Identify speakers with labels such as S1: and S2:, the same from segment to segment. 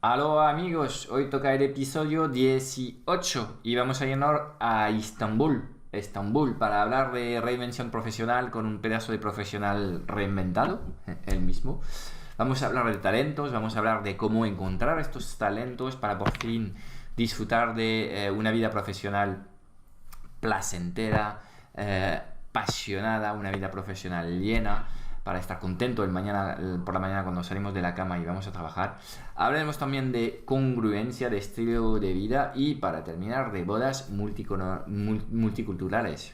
S1: Aló amigos, hoy toca el episodio 18 y vamos a llenar a Estambul, para hablar de reinvención profesional con un pedazo de profesional reinventado, el mismo. Vamos a hablar de talentos, vamos a hablar de cómo encontrar estos talentos para por fin disfrutar de una vida profesional placentera, apasionada, una vida profesional llena, para estar contento por la mañana cuando salimos de la cama y vamos a trabajar. Hablaremos también de congruencia, de estilo de vida y, para terminar, de bodas multiculturales.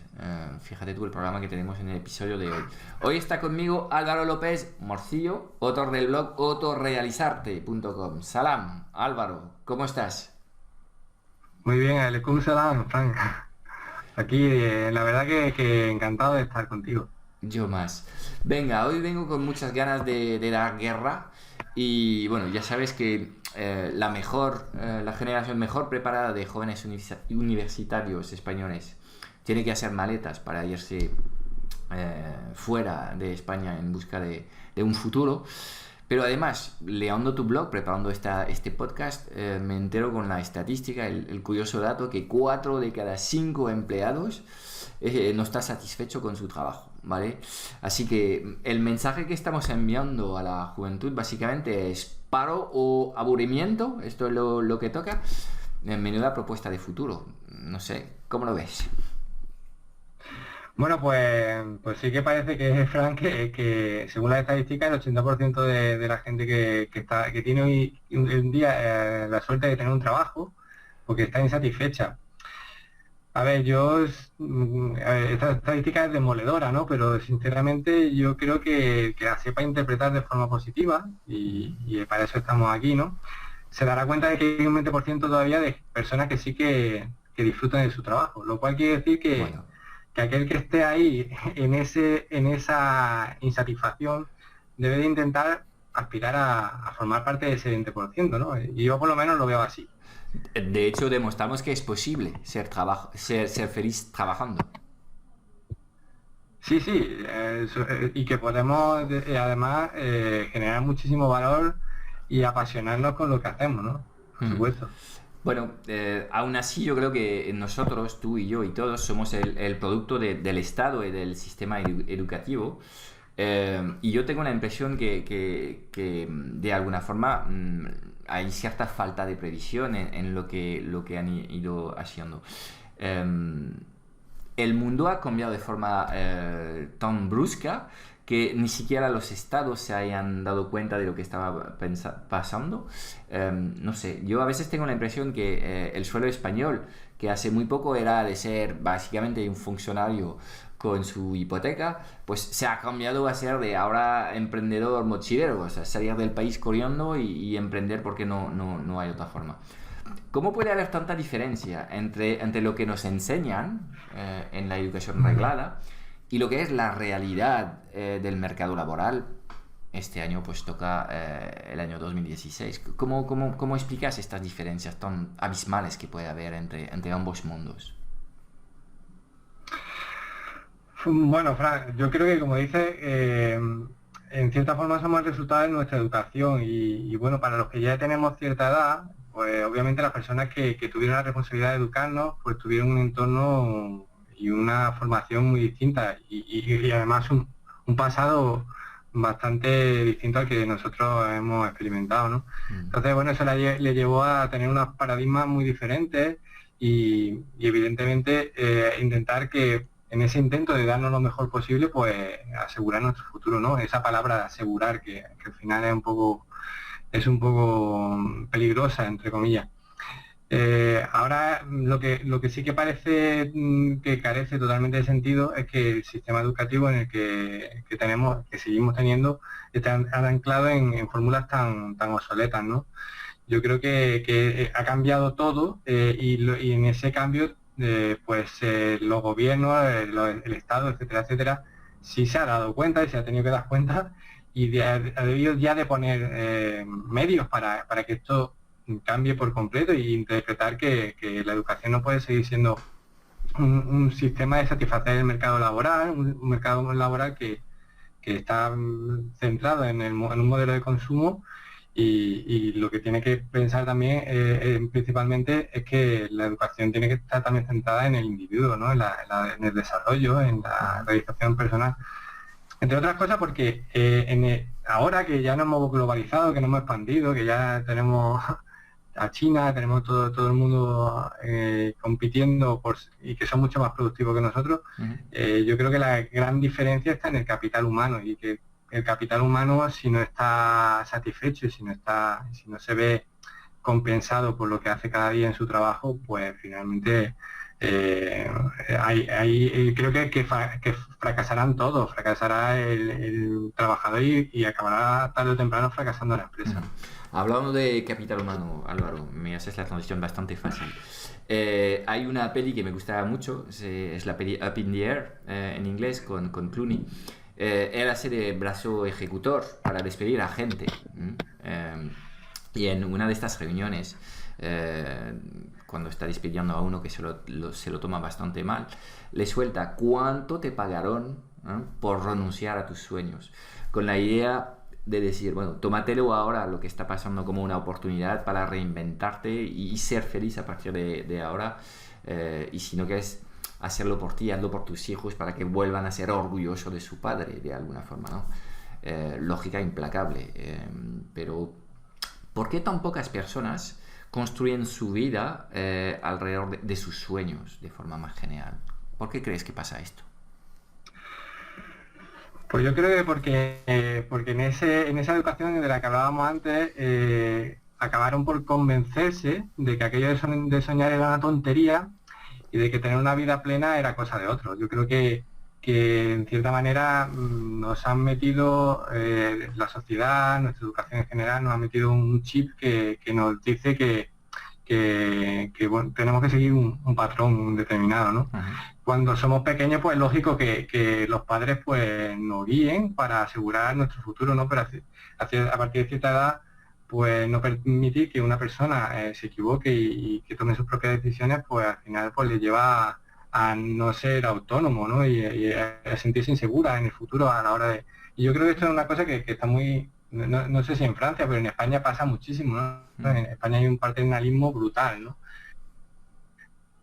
S1: Fíjate tú el programa que tenemos en el episodio de hoy. Hoy está conmigo Álvaro López Morcillo, autor del blog autorealizarte.com. Salam, Álvaro, ¿cómo estás?
S2: Muy bien, Aleikum Salam, Frank. Aquí, la verdad que encantado de estar contigo.
S1: Yo más. Venga, hoy vengo con muchas ganas de dar guerra y bueno, ya sabes que la generación mejor preparada de jóvenes universitarios españoles tiene que hacer maletas para irse fuera de España en busca de un futuro. Pero además, leyendo tu blog, preparando este podcast, me entero con la estadística, el curioso dato que 4 de cada 5 empleados no está satisfecho con su trabajo, ¿vale? Así que el mensaje que estamos enviando a la juventud básicamente es paro o aburrimiento, esto es lo que toca. Menuda propuesta de futuro, no sé, ¿cómo lo ves?
S2: Bueno, pues sí que parece que es Frank que según las estadísticas el 80% de la gente que tiene hoy un día la suerte de tener un trabajo porque está insatisfecha. A ver, esta estadística es demoledora, ¿no? Pero sinceramente yo creo que la sepa interpretar de forma positiva y para eso estamos aquí, ¿no? Se dará cuenta de que hay un 20% todavía de personas que sí que disfrutan de su trabajo, lo cual quiere decir
S1: Bueno,
S2: que aquel que esté ahí en esa insatisfacción debe de intentar aspirar a formar parte de ese 20%, ¿no? Y yo por lo menos lo veo así.
S1: de hecho demostramos que es posible ser feliz trabajando.
S2: Sí, sí, y que podemos además generar muchísimo valor y apasionarnos con lo que hacemos, ¿no? Por
S1: Mm.
S2: supuesto.
S1: Bueno, aún así yo creo que nosotros, tú y yo y todos, somos el producto del Estado y del sistema educativo. Y yo tengo la impresión que de alguna forma hay cierta falta de previsión en lo que han ido haciendo. Eh, el mundo ha cambiado de forma tan brusca que ni siquiera los estados se hayan dado cuenta de lo que estaba pasando. No sé, yo a veces tengo la impresión que el suelo español, que hace muy poco era de ser básicamente un funcionario con su hipoteca, pues se ha cambiado a ser de ahora emprendedor mochilero, o sea, salir del país corriendo y emprender porque no hay otra forma. ¿Cómo puede haber tanta diferencia entre lo que nos enseñan en la educación reglada y lo que es la realidad del mercado laboral? Este año pues toca el año 2016. ¿Cómo explicas estas diferencias tan abismales que puede haber entre ambos mundos?
S2: Bueno, Fran, yo creo que como dices, en cierta forma somos el resultado de nuestra educación y bueno, para los que ya tenemos cierta edad, pues obviamente las personas que tuvieron la responsabilidad de educarnos, pues tuvieron un entorno y una formación muy distinta y además un pasado bastante distinto al que nosotros hemos experimentado, ¿no?
S1: Mm.
S2: Entonces, bueno, eso le llevó a tener unos paradigmas muy diferentes y evidentemente intentar que en ese intento de darnos lo mejor posible, pues asegurar nuestro futuro, ¿no? Esa palabra de asegurar que al final es un poco peligrosa, entre comillas. Ahora lo que sí que parece que carece totalmente de sentido es que el sistema educativo en el que tenemos, que seguimos teniendo, está anclado en fórmulas tan obsoletas, ¿no? Yo creo que ha cambiado todo y en ese cambio, pues los gobiernos, el Estado, etcétera, etcétera, sí se ha dado cuenta y se ha tenido que dar cuenta y ha debido ya de poner medios para que esto cambie por completo y interpretar que la educación no puede seguir siendo un sistema de satisfacer el mercado laboral, un mercado laboral que está centrado en un modelo de consumo Y lo que tiene que pensar también principalmente es que la educación tiene que estar también centrada en el individuo, ¿no? En el desarrollo, en la realización personal. Entre otras cosas porque ahora que ya nos hemos globalizado, que nos hemos expandido, que ya tenemos a China, tenemos todo el mundo compitiendo y que son mucho más productivos que nosotros, yo creo que la gran diferencia está en el capital humano y que el capital humano, si no está satisfecho y si no se ve compensado por lo que hace cada día en su trabajo, pues finalmente creo que fracasarán todos, fracasará el trabajador y acabará tarde o temprano fracasando la empresa.
S1: Hablando de capital humano, Álvaro, me haces la transición bastante fácil. Hay una peli que me gusta mucho, es la peli Up in the Air, en inglés, con Clooney. Él hace de brazo ejecutor para despedir a gente. Y en una de estas reuniones, cuando está despidiendo a uno que se lo toma bastante mal, le suelta cuánto te pagaron por renunciar a tus sueños, con la idea de decir, bueno, tómatelo ahora lo que está pasando como una oportunidad para reinventarte y ser feliz a partir de ahora, y si no quieres hacerlo por ti, hazlo por tus hijos para que vuelvan a ser orgullosos de su padre de alguna forma, ¿no? Lógica implacable, pero ¿por qué tan pocas personas construyen su vida alrededor de sus sueños de forma más general? ¿Por qué crees que pasa esto?
S2: Pues yo creo que porque en esa educación de la que hablábamos antes, acabaron por convencerse de que aquello de soñar era una tontería y de que tener una vida plena era cosa de otros. Yo creo que en cierta manera nos han metido, la sociedad, nuestra educación en general, nos ha metido un chip que nos dice que bueno, tenemos que seguir un patrón determinado, ¿no? Uh-huh. Cuando somos pequeños, pues es lógico que los padres pues nos guíen para asegurar nuestro futuro, ¿no? Pero a partir de cierta edad, pues no permitir que una persona se equivoque y que tome sus propias decisiones, pues al final pues le lleva a no ser autónomo, ¿no? Y a sentirse insegura en el futuro a la hora de... Y yo creo que esto es una cosa que está muy... No sé si en Francia, pero en España pasa muchísimo, ¿no? En España hay un paternalismo brutal, ¿no?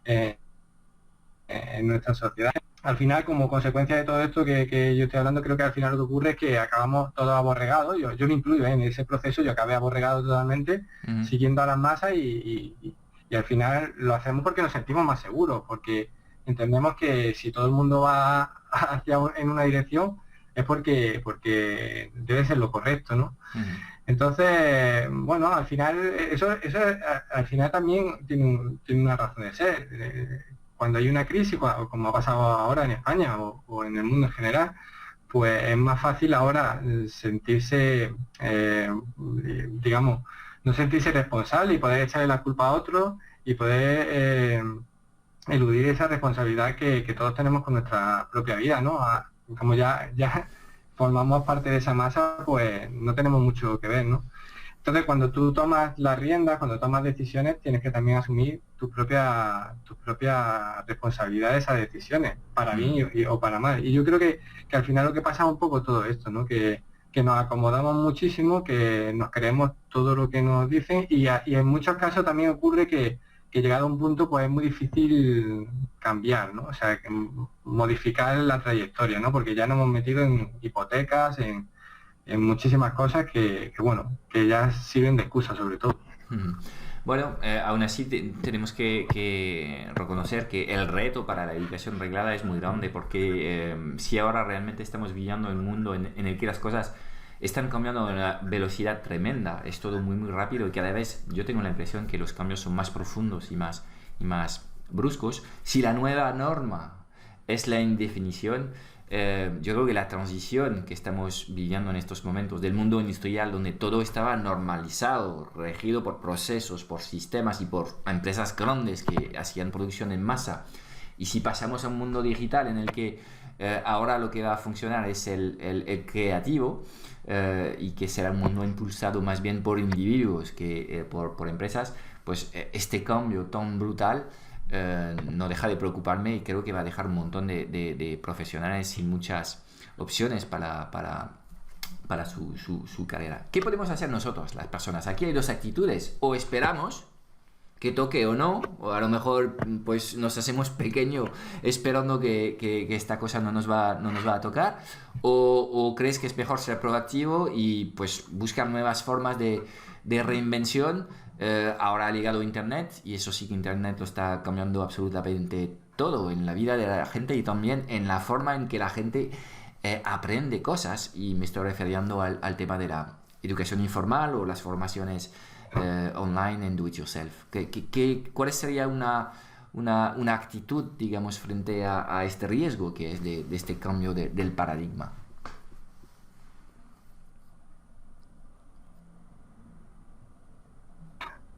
S2: En nuestra sociedad. Al final, como consecuencia de todo esto que yo estoy hablando, creo que al final lo que ocurre es que acabamos todos aborregados. Yo me incluyo en ese proceso, yo acabé aborregado totalmente, siguiendo a las masas y al final lo hacemos porque nos sentimos más seguros, porque entendemos que si todo el mundo va en una dirección es porque debe ser lo correcto, ¿no? Entonces, bueno, al final eso al final también tiene una razón de ser. Cuando hay una crisis, como ha pasado ahora en España o en el mundo en general, pues es más fácil ahora sentirse, digamos, no sentirse responsable y poder echarle la culpa a otros y poder eludir esa responsabilidad que todos tenemos con nuestra propia vida, ¿no? Como ya formamos parte de esa masa, pues no tenemos mucho que ver, ¿no? Entonces, cuando tú tomas las riendas, cuando tomas decisiones, tienes que también asumir tu propia responsabilidad de esas decisiones, para bien o para mal. Y yo creo que al final lo que pasa es un poco todo esto, ¿no? Que nos acomodamos muchísimo, que nos creemos todo lo que nos dicen y en muchos casos también ocurre que llegado a un punto pues es muy difícil cambiar, ¿no? O sea, modificar la trayectoria, ¿no? Porque ya nos hemos metido en hipotecas, en muchísimas cosas que ya sirven de excusa sobre todo.
S1: Bueno, aún así tenemos que reconocer que el reto para la educación reglada es muy grande porque si ahora realmente estamos viviendo en un mundo en el que las cosas están cambiando a una velocidad tremenda, es todo muy muy rápido y cada vez yo tengo la impresión que los cambios son más profundos y más bruscos. Si la nueva norma es la indefinición, yo creo que la transición que estamos viviendo en estos momentos del mundo industrial donde todo estaba normalizado, regido por procesos, por sistemas y por empresas grandes que hacían producción en masa, y si pasamos a un mundo digital en el que ahora lo que va a funcionar es el creativo, y que será un mundo impulsado más bien por individuos que por empresas, pues este cambio tan brutal no deja de preocuparme y creo que va a dejar un montón de profesionales sin muchas opciones para para su carrera. ¿Qué podemos hacer nosotros, las personas? Aquí hay dos actitudes. O esperamos que toque o no, o a lo mejor pues nos hacemos pequeño esperando que esta cosa no nos va a tocar, o crees que es mejor ser proactivo y pues buscar nuevas formas de reinvención. Ahora ha llegado Internet, y eso sí que Internet lo está cambiando absolutamente todo en la vida de la gente y también en la forma en que la gente aprende cosas, y me estoy refiriendo al tema de la educación informal o las formaciones online en do it yourself. ¿Cuál sería una actitud, digamos, frente a este riesgo que es de este cambio del paradigma?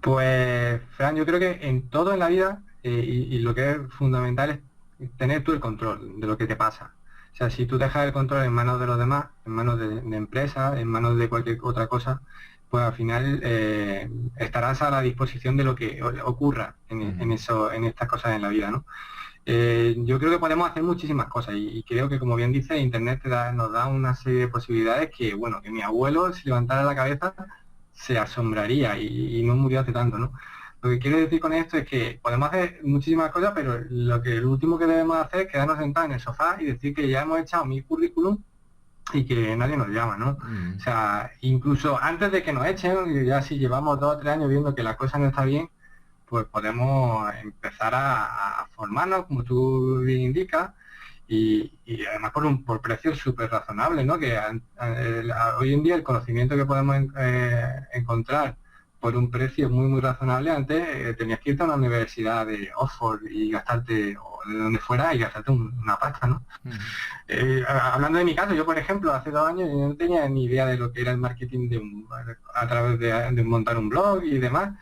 S2: Pues, Fran, yo creo que en todo en la vida, y lo que es fundamental es tener tú el control de lo que te pasa. O sea, si tú dejas el control en manos de los demás, en manos de empresas, en manos de cualquier otra cosa, pues al final estarás a la disposición de lo que ocurra en estas cosas en la vida, ¿no? Yo creo que podemos hacer muchísimas cosas, y creo que, como bien dice, Internet nos da una serie de posibilidades que, bueno, que mi abuelo, si levantara la cabeza, se asombraría, y no murió hace tanto, ¿no? Lo que quiero decir con esto es que podemos hacer muchísimas cosas, pero lo último que debemos hacer es quedarnos sentados en el sofá y decir que ya hemos echado mi currículum y que nadie nos llama, ¿no? O sea, incluso antes de que nos echen, ya si llevamos 2 o 3 años viendo que la cosa no está bien, pues podemos empezar a formarnos, como tú bien indicas, y además por precios súper razonables, ¿no? Que hoy en día el conocimiento que podemos encontrar por un precio muy muy razonable, antes tenías que irte a una universidad de Oxford y gastarte, o de donde fuera, y gastarte una pasta, ¿no? Hablando de mi caso, yo por ejemplo, hace 2 años yo no tenía ni idea de lo que era el marketing a través de montar un blog y demás,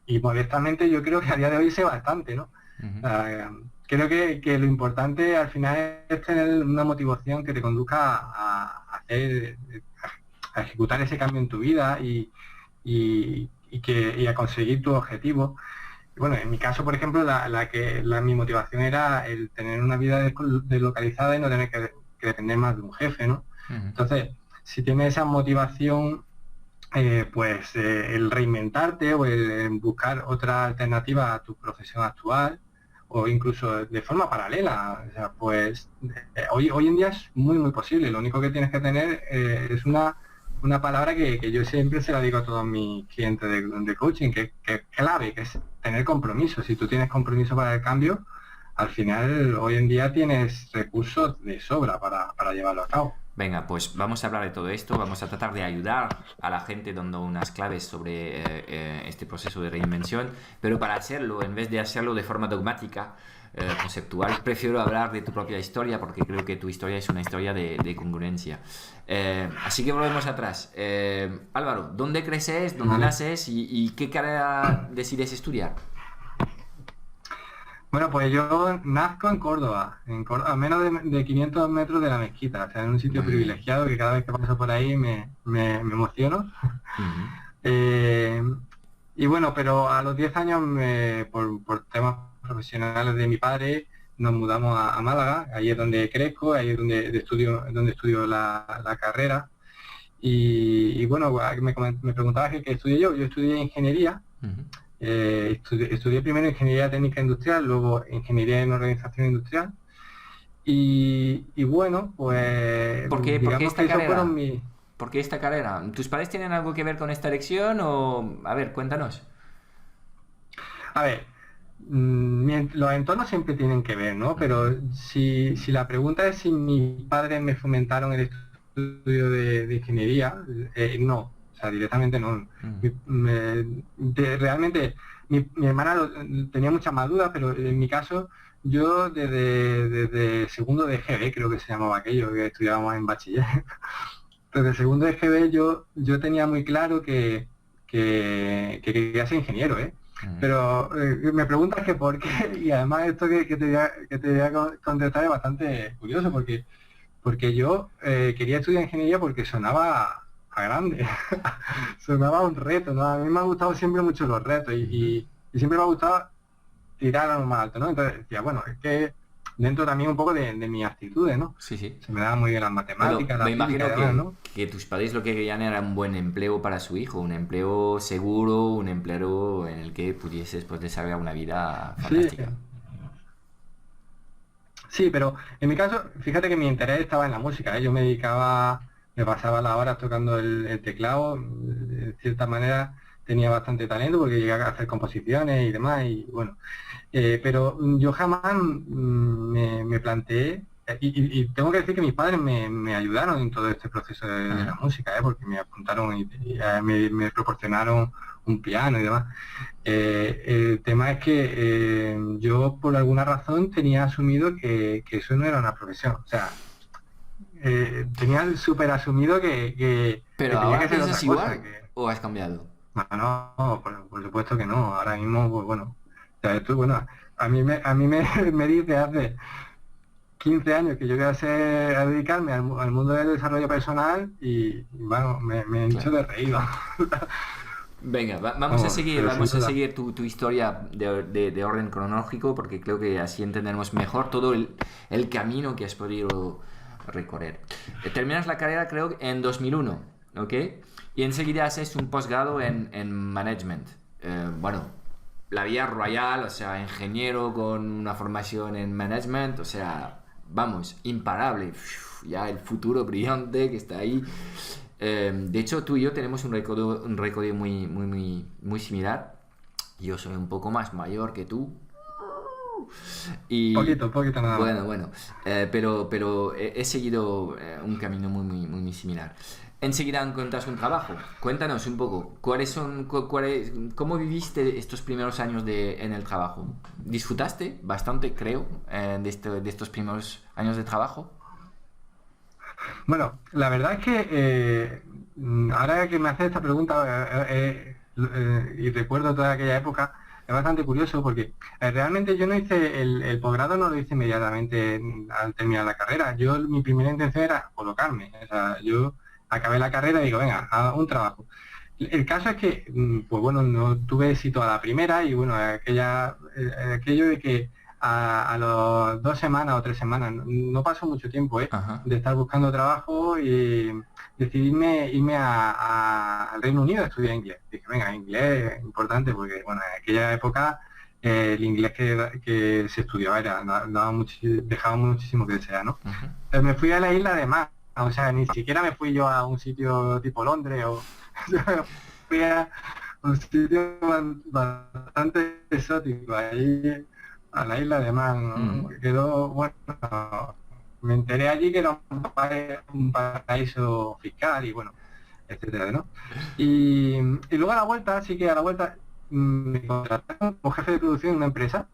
S2: y modestamente yo creo que a día de hoy sé bastante, ¿no? Creo que lo importante al final es tener una motivación que te conduzca a ejecutar ese cambio en tu vida y a conseguir tu objetivo. Bueno, en mi caso, por ejemplo, mi motivación era el tener una vida deslocalizada y no tener que depender más de un jefe, ¿no? Entonces, si tienes esa motivación, pues el reinventarte o el buscar otra alternativa a tu profesión actual, o incluso de forma paralela, o sea, pues hoy en día es muy muy posible. Lo único que tienes que tener es una palabra que yo siempre se la digo a todos mis clientes de coaching, que es clave, que es tener compromiso. Si tú tienes compromiso para el cambio, al final hoy en día tienes recursos de sobra para llevarlo a cabo.
S1: Venga, pues vamos a hablar de todo esto, vamos a tratar de ayudar a la gente dando unas claves sobre este proceso de reinvención, pero para hacerlo, en vez de hacerlo de forma dogmática, conceptual, prefiero hablar de tu propia historia, porque creo que tu historia es una historia de congruencia. Así que volvemos atrás. Álvaro, ¿dónde creces, dónde naces y qué carrera decides estudiar?
S2: Bueno, pues yo nazco en Córdoba, a menos de 500 metros de la mezquita, o sea, en un sitio privilegiado que cada vez que paso por ahí me emociono. Y bueno, pero a los 10 años, por temas profesionales de mi padre, nos mudamos a Málaga. Ahí es donde crezco, ahí es donde estudio la carrera. Y bueno, me preguntabas qué estudié yo. Yo estudié ingeniería. Estudié primero ingeniería técnica industrial, luego ingeniería en organización industrial, y bueno, pues
S1: ¿Por qué esta carrera?
S2: Fueron mis...
S1: ¿Por qué esta carrera? ¿Tus padres tienen algo que ver con esta elección o...? A ver, cuéntanos.
S2: A ver, los entornos siempre tienen que ver, ¿no? Pero si la pregunta es si mis padres me fomentaron el estudio de ingeniería, no. O sea, directamente no. Realmente, mi hermana tenía muchas más dudas, pero en mi caso, yo desde segundo de GB, creo que se llamaba aquello, que estudiábamos en bachiller. Desde segundo de GB yo tenía muy claro que quería ser ingeniero, ¿eh? Pero me preguntas que por qué, y además esto que te voy a contestar es bastante curioso, porque yo quería estudiar ingeniería porque sonaba a grande, sonaba un reto, ¿no? A mí me han gustado siempre mucho los retos y siempre me ha gustado tirar a lo más alto, ¿no? Entonces decía, bueno, es que dentro también un poco de mis actitudes, ¿no?
S1: Sí, sí.
S2: Se me daban muy bien las
S1: Pero
S2: matemáticas, la
S1: me
S2: física y
S1: imagino
S2: demás, ¿no?
S1: que tus padres lo que querían era un buen empleo para su hijo, un empleo seguro, un empleo en el que pudieses pues, desarrollar una vida
S2: Sí,
S1: fantástica.
S2: sí, pero en mi caso, fíjate que mi interés estaba en la música, ¿eh? Yo me dedicaba, me pasaba las horas tocando el teclado, de cierta manera tenía bastante talento porque llegué a hacer composiciones y demás, y bueno, pero yo jamás me planteé, y tengo que decir que mis padres me ayudaron en todo este proceso de la
S1: Ajá.
S2: música, porque me apuntaron y me proporcionaron un piano y demás. El tema es que yo por alguna razón tenía asumido que eso no era una profesión. O sea, tenía súper asumido que
S1: Pero
S2: tenía
S1: ahora
S2: que ser
S1: piensas
S2: otra cosa.
S1: igual
S2: Que,
S1: o has cambiado.
S2: no, por supuesto que no. Ahora mismo, pues bueno, o sea, tú, bueno, a mí me dice hace 15 años que yo voy a dedicarme al mundo del desarrollo personal y bueno, me he hecho
S1: Claro.
S2: de reír.
S1: Venga,
S2: Vamos, pero sin
S1: vamos a
S2: duda.
S1: seguir tu historia de orden cronológico porque creo que así entendemos mejor todo el camino que has podido recorrer. Terminas la carrera creo en 2001, ¿ok? Y enseguida haces un posgrado en management. Bueno, la vía royal, o sea, ingeniero con una formación en management, o sea, vamos, imparable. Uf, ya el futuro brillante que está ahí. De hecho, tú y yo tenemos un récord muy similar. Yo soy un poco más mayor que tú. Y
S2: Poquito nada más.
S1: bueno, pero he seguido un camino muy similar. Enseguida encuentras un trabajo. Cuéntanos un poco, ¿cómo viviste estos primeros años en el trabajo? ¿Disfrutaste bastante, creo, de estos primeros años de trabajo?
S2: Bueno, la verdad es que ahora que me haces esta pregunta y recuerdo toda aquella época, es bastante curioso porque realmente yo no hice el posgrado, no lo hice inmediatamente al terminar la carrera. Mi primera intención era colocarme. O sea, yo acabé la carrera y digo, venga, a un trabajo. El caso es que, pues bueno, no tuve éxito a la primera y bueno, aquello de que a las 2 semanas o 3 semanas, no pasó mucho tiempo,
S1: Ajá.
S2: de estar buscando trabajo y decidí irme al Reino Unido a estudiar inglés. Dije, venga, inglés es importante porque, bueno, en aquella época el inglés que se estudiaba dejaba muchísimo que desear, ¿no?
S1: Ujú.
S2: Me fui a la isla de Man, o sea, ni siquiera me fui yo a un sitio tipo Londres o yo me fui a un sitio bastante exótico, ahí a la isla de Man, ¿no?
S1: Mm.
S2: Quedó, bueno, me enteré allí que era un paraíso fiscal y bueno, etcétera, ¿no? Y luego a la vuelta, sí que a la vuelta me contrataron como jefe de producción en una empresa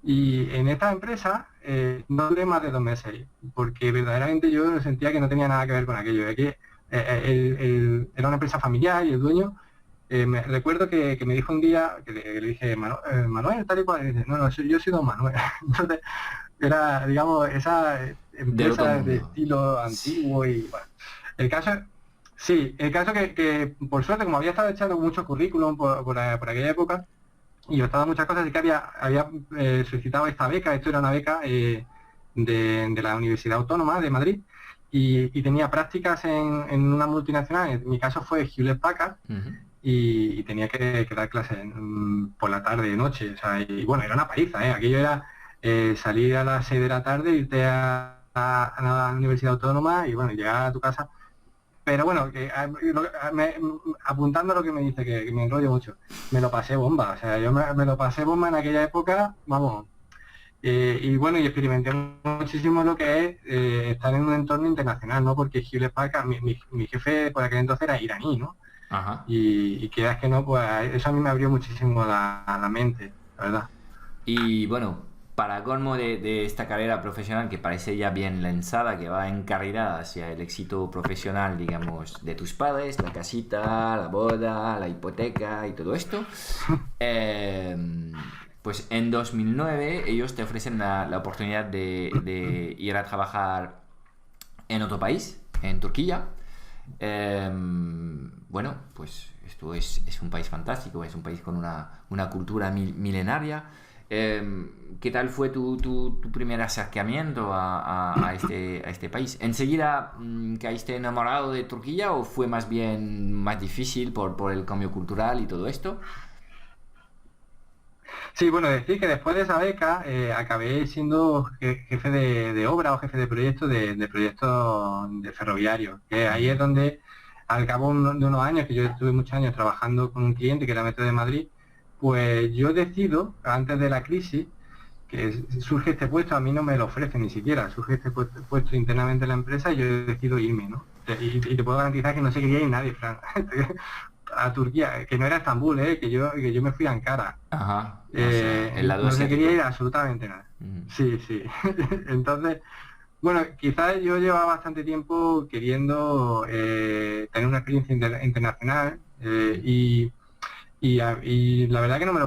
S2: y en esta empresa no duré más de 2 meses, porque verdaderamente yo sentía que no tenía nada que ver con aquello. De que era una empresa familiar y el dueño, recuerdo que me dijo un día, que le dije, Manuel, tal y cual, y dice, no, yo soy don Manuel. Entonces, era, digamos, esa
S1: Del otro
S2: empresa de
S1: mundo.
S2: estilo
S1: Sí.
S2: antiguo y bueno. El caso, sí, el caso que por suerte, como había estado echando muchos currículum por aquella época, y yo estaba muchas cosas y que había solicitado esta beca. Esto era una beca de la Universidad Autónoma de Madrid y tenía prácticas en una multinacional. En mi caso fue Hewlett Packard
S1: Ujú.
S2: y tenía que dar clases por la tarde y noche. O sea, y bueno, era una paliza, ¿eh? Aquello era salir a las 6 de la tarde, irte a la Universidad Autónoma y bueno, llegar a tu casa. Pero bueno, apuntando a lo que me dice, que me enrollo mucho, me lo pasé bomba, o sea, yo me lo pasé bomba en aquella época, vamos, y bueno, y experimenté muchísimo lo que es estar en un entorno internacional, ¿no? Porque Hewlett Packard, mi jefe por aquel entonces era iraní, ¿no?
S1: Ajá.
S2: Y quieras que no, pues eso a mí me abrió muchísimo la mente, la verdad.
S1: Y bueno, para colmo de esta carrera profesional que parece ya bien lanzada, que va encarrilada hacia el éxito profesional, digamos, de tus padres, la casita, la boda, la hipoteca y todo esto, eh, pues en 2009 ellos te ofrecen la oportunidad de ir a trabajar en otro país, en Turquía. Bueno, pues esto es un país fantástico, es un país con una cultura milenaria ¿Qué tal fue tu primer acercamiento a este país? ¿Enseguida caíste enamorado de Turquía o fue más bien más difícil por el cambio cultural y todo esto?
S2: Sí, bueno, decir que después de esa beca acabé siendo jefe de obra o jefe de proyectos de ferroviarios, que ahí es donde al cabo de unos años, que yo estuve muchos años trabajando con un cliente que era Metro de Madrid, pues yo decido, antes de la crisis, surge este puesto, a mí no me lo ofrecen ni siquiera, surge este puesto internamente en la empresa y yo decido irme, ¿no? Y te puedo garantizar que no se quería ir nadie, Fran, a Turquía, que no era Estambul, que yo me fui a Ankara.
S1: Ajá, o sea, el lado
S2: No se quería ir
S1: asiático.
S2: absolutamente nada.
S1: Ujú.
S2: Sí, sí. Entonces, bueno, quizás yo llevaba bastante tiempo queriendo tener una experiencia internacional
S1: Sí.
S2: y la verdad que no me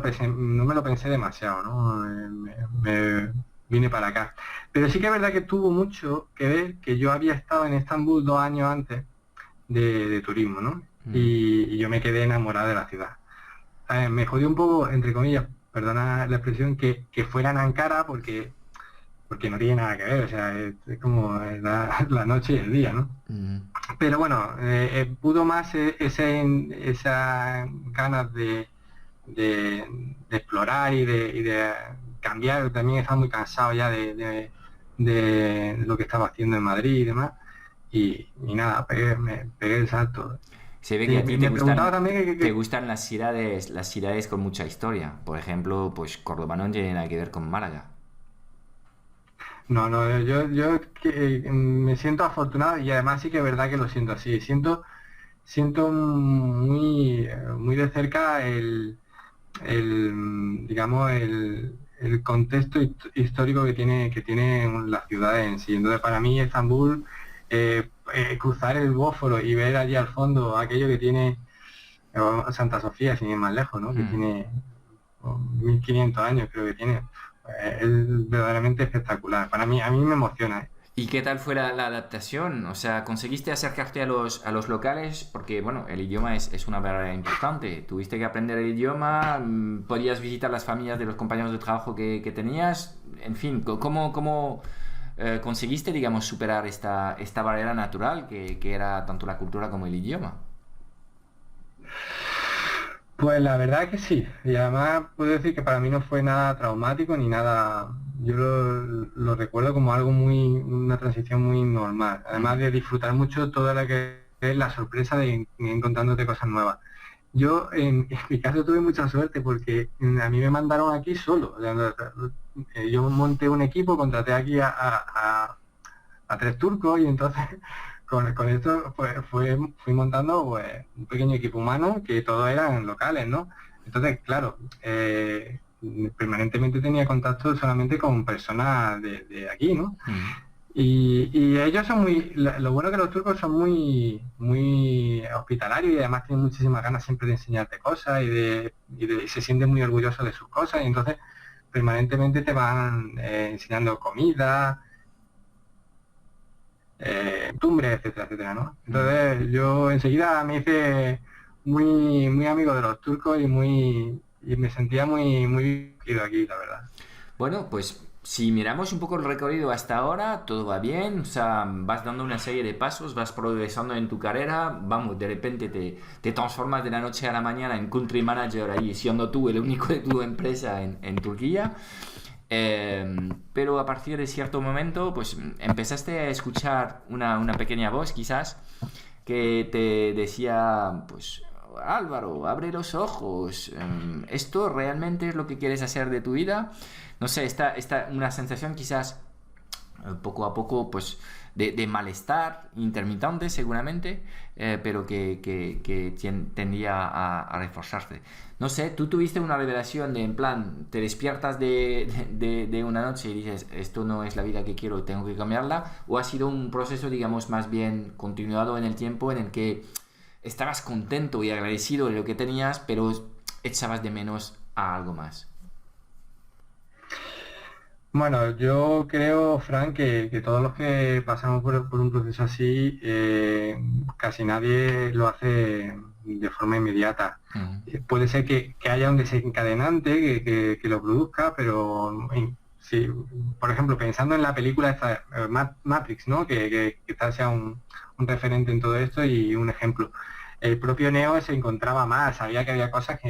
S2: lo pensé demasiado, ¿no? Me vine para acá. Pero sí que es verdad que tuvo mucho que ver que yo había estado en Estambul 2 años antes de turismo, ¿no?
S1: Mm.
S2: Y yo me quedé enamorado de la ciudad. Me jodió un poco, entre comillas, perdona la expresión, que fueran a Ankara porque no tiene nada que ver, o sea, es como la noche y el día, ¿no?
S1: Mm.
S2: Pero bueno, pudo más esas ganas de explorar y de cambiar. También estaba muy cansado ya de lo que estaba haciendo en Madrid y demás. Y nada, me pegué el salto.
S1: Se ve que
S2: Y
S1: a ti
S2: me preguntaba también
S1: te gustan las ciudades con mucha historia. Por ejemplo, pues Córdoba no tiene nada que ver con Málaga.
S2: no, no, yo me siento afortunado y además sí que es verdad que lo siento así. Siento muy de cerca digamos, el contexto histórico que tiene la ciudad en sí. Entonces, para mí, Estambul, cruzar el Bósforo y ver allí al fondo aquello que tiene Santa Sofía, sin ir más lejos, ¿no? Que
S1: Mm.
S2: tiene 1500 años, creo que tiene. Es verdaderamente espectacular. A mí me emociona, ¿eh?
S1: ¿Y qué tal fue la adaptación? O sea, ¿conseguiste acercarte a los locales? Porque, bueno, el idioma es una barrera importante. ¿Tuviste que aprender el idioma? ¿Podías visitar las familias de los compañeros de trabajo que tenías? En fin, ¿cómo conseguiste, digamos, superar esta barrera natural que era tanto la cultura como el idioma?
S2: Pues la verdad que sí, y además puedo decir que para mí no fue nada traumático ni nada, yo lo recuerdo como algo una transición muy normal, además
S1: Ujú.
S2: de disfrutar mucho toda la que es la sorpresa de ir encontrándote cosas nuevas. Yo en mi caso tuve mucha suerte porque a mí me mandaron aquí solo, o sea, yo monté un equipo, contraté aquí a tres turcos y entonces con esto pues, fui montando pues, un pequeño equipo humano que todos eran locales, ¿no? Entonces, claro, permanentemente tenía contacto solamente con personas de aquí, ¿no?
S1: Mm.
S2: Y ellos son lo bueno que los turcos son muy hospitalarios y además tienen muchísimas ganas siempre de enseñarte cosas y se sienten muy orgullosos de sus cosas y entonces permanentemente te van enseñando comida, costumbres, etcétera, etcétera, ¿no?
S1: Mm.
S2: Entonces yo enseguida me hice muy amigo de los turcos y me sentía muy querido aquí, la verdad.
S1: Bueno, pues si miramos un poco el recorrido hasta ahora, todo va bien, o sea, vas dando una serie de pasos, vas progresando en tu carrera, vamos, de repente te transformas de la noche a la mañana en country manager ahí, siendo tú el único de tu empresa en Turquía. Pero a partir de cierto momento, pues empezaste a escuchar una pequeña voz, quizás, que te decía, pues, Álvaro, abre los ojos, ¿esto realmente es lo que quieres hacer de tu vida? No sé, está una sensación quizás poco a poco, pues, de malestar intermitente seguramente, pero que tendía a reforzarse. No sé, tú tuviste una revelación de, en plan, te despiertas de una noche y dices, esto no es la vida que quiero, tengo que cambiarla, o ha sido un proceso, digamos, más bien continuado en el tiempo en el que estabas contento y agradecido de lo que tenías, pero echabas de menos a algo más.
S2: Bueno, yo creo, Frank, que todos los que pasamos por un proceso así, casi nadie lo hace de forma inmediata.
S1: Mm,
S2: Puede ser que haya un desencadenante que lo produzca, pero sí, por ejemplo, pensando en la película esta, Matrix, ¿no? Que quizás sea un referente en todo esto y un ejemplo. El propio Neo se encontraba mal, sabía que había cosas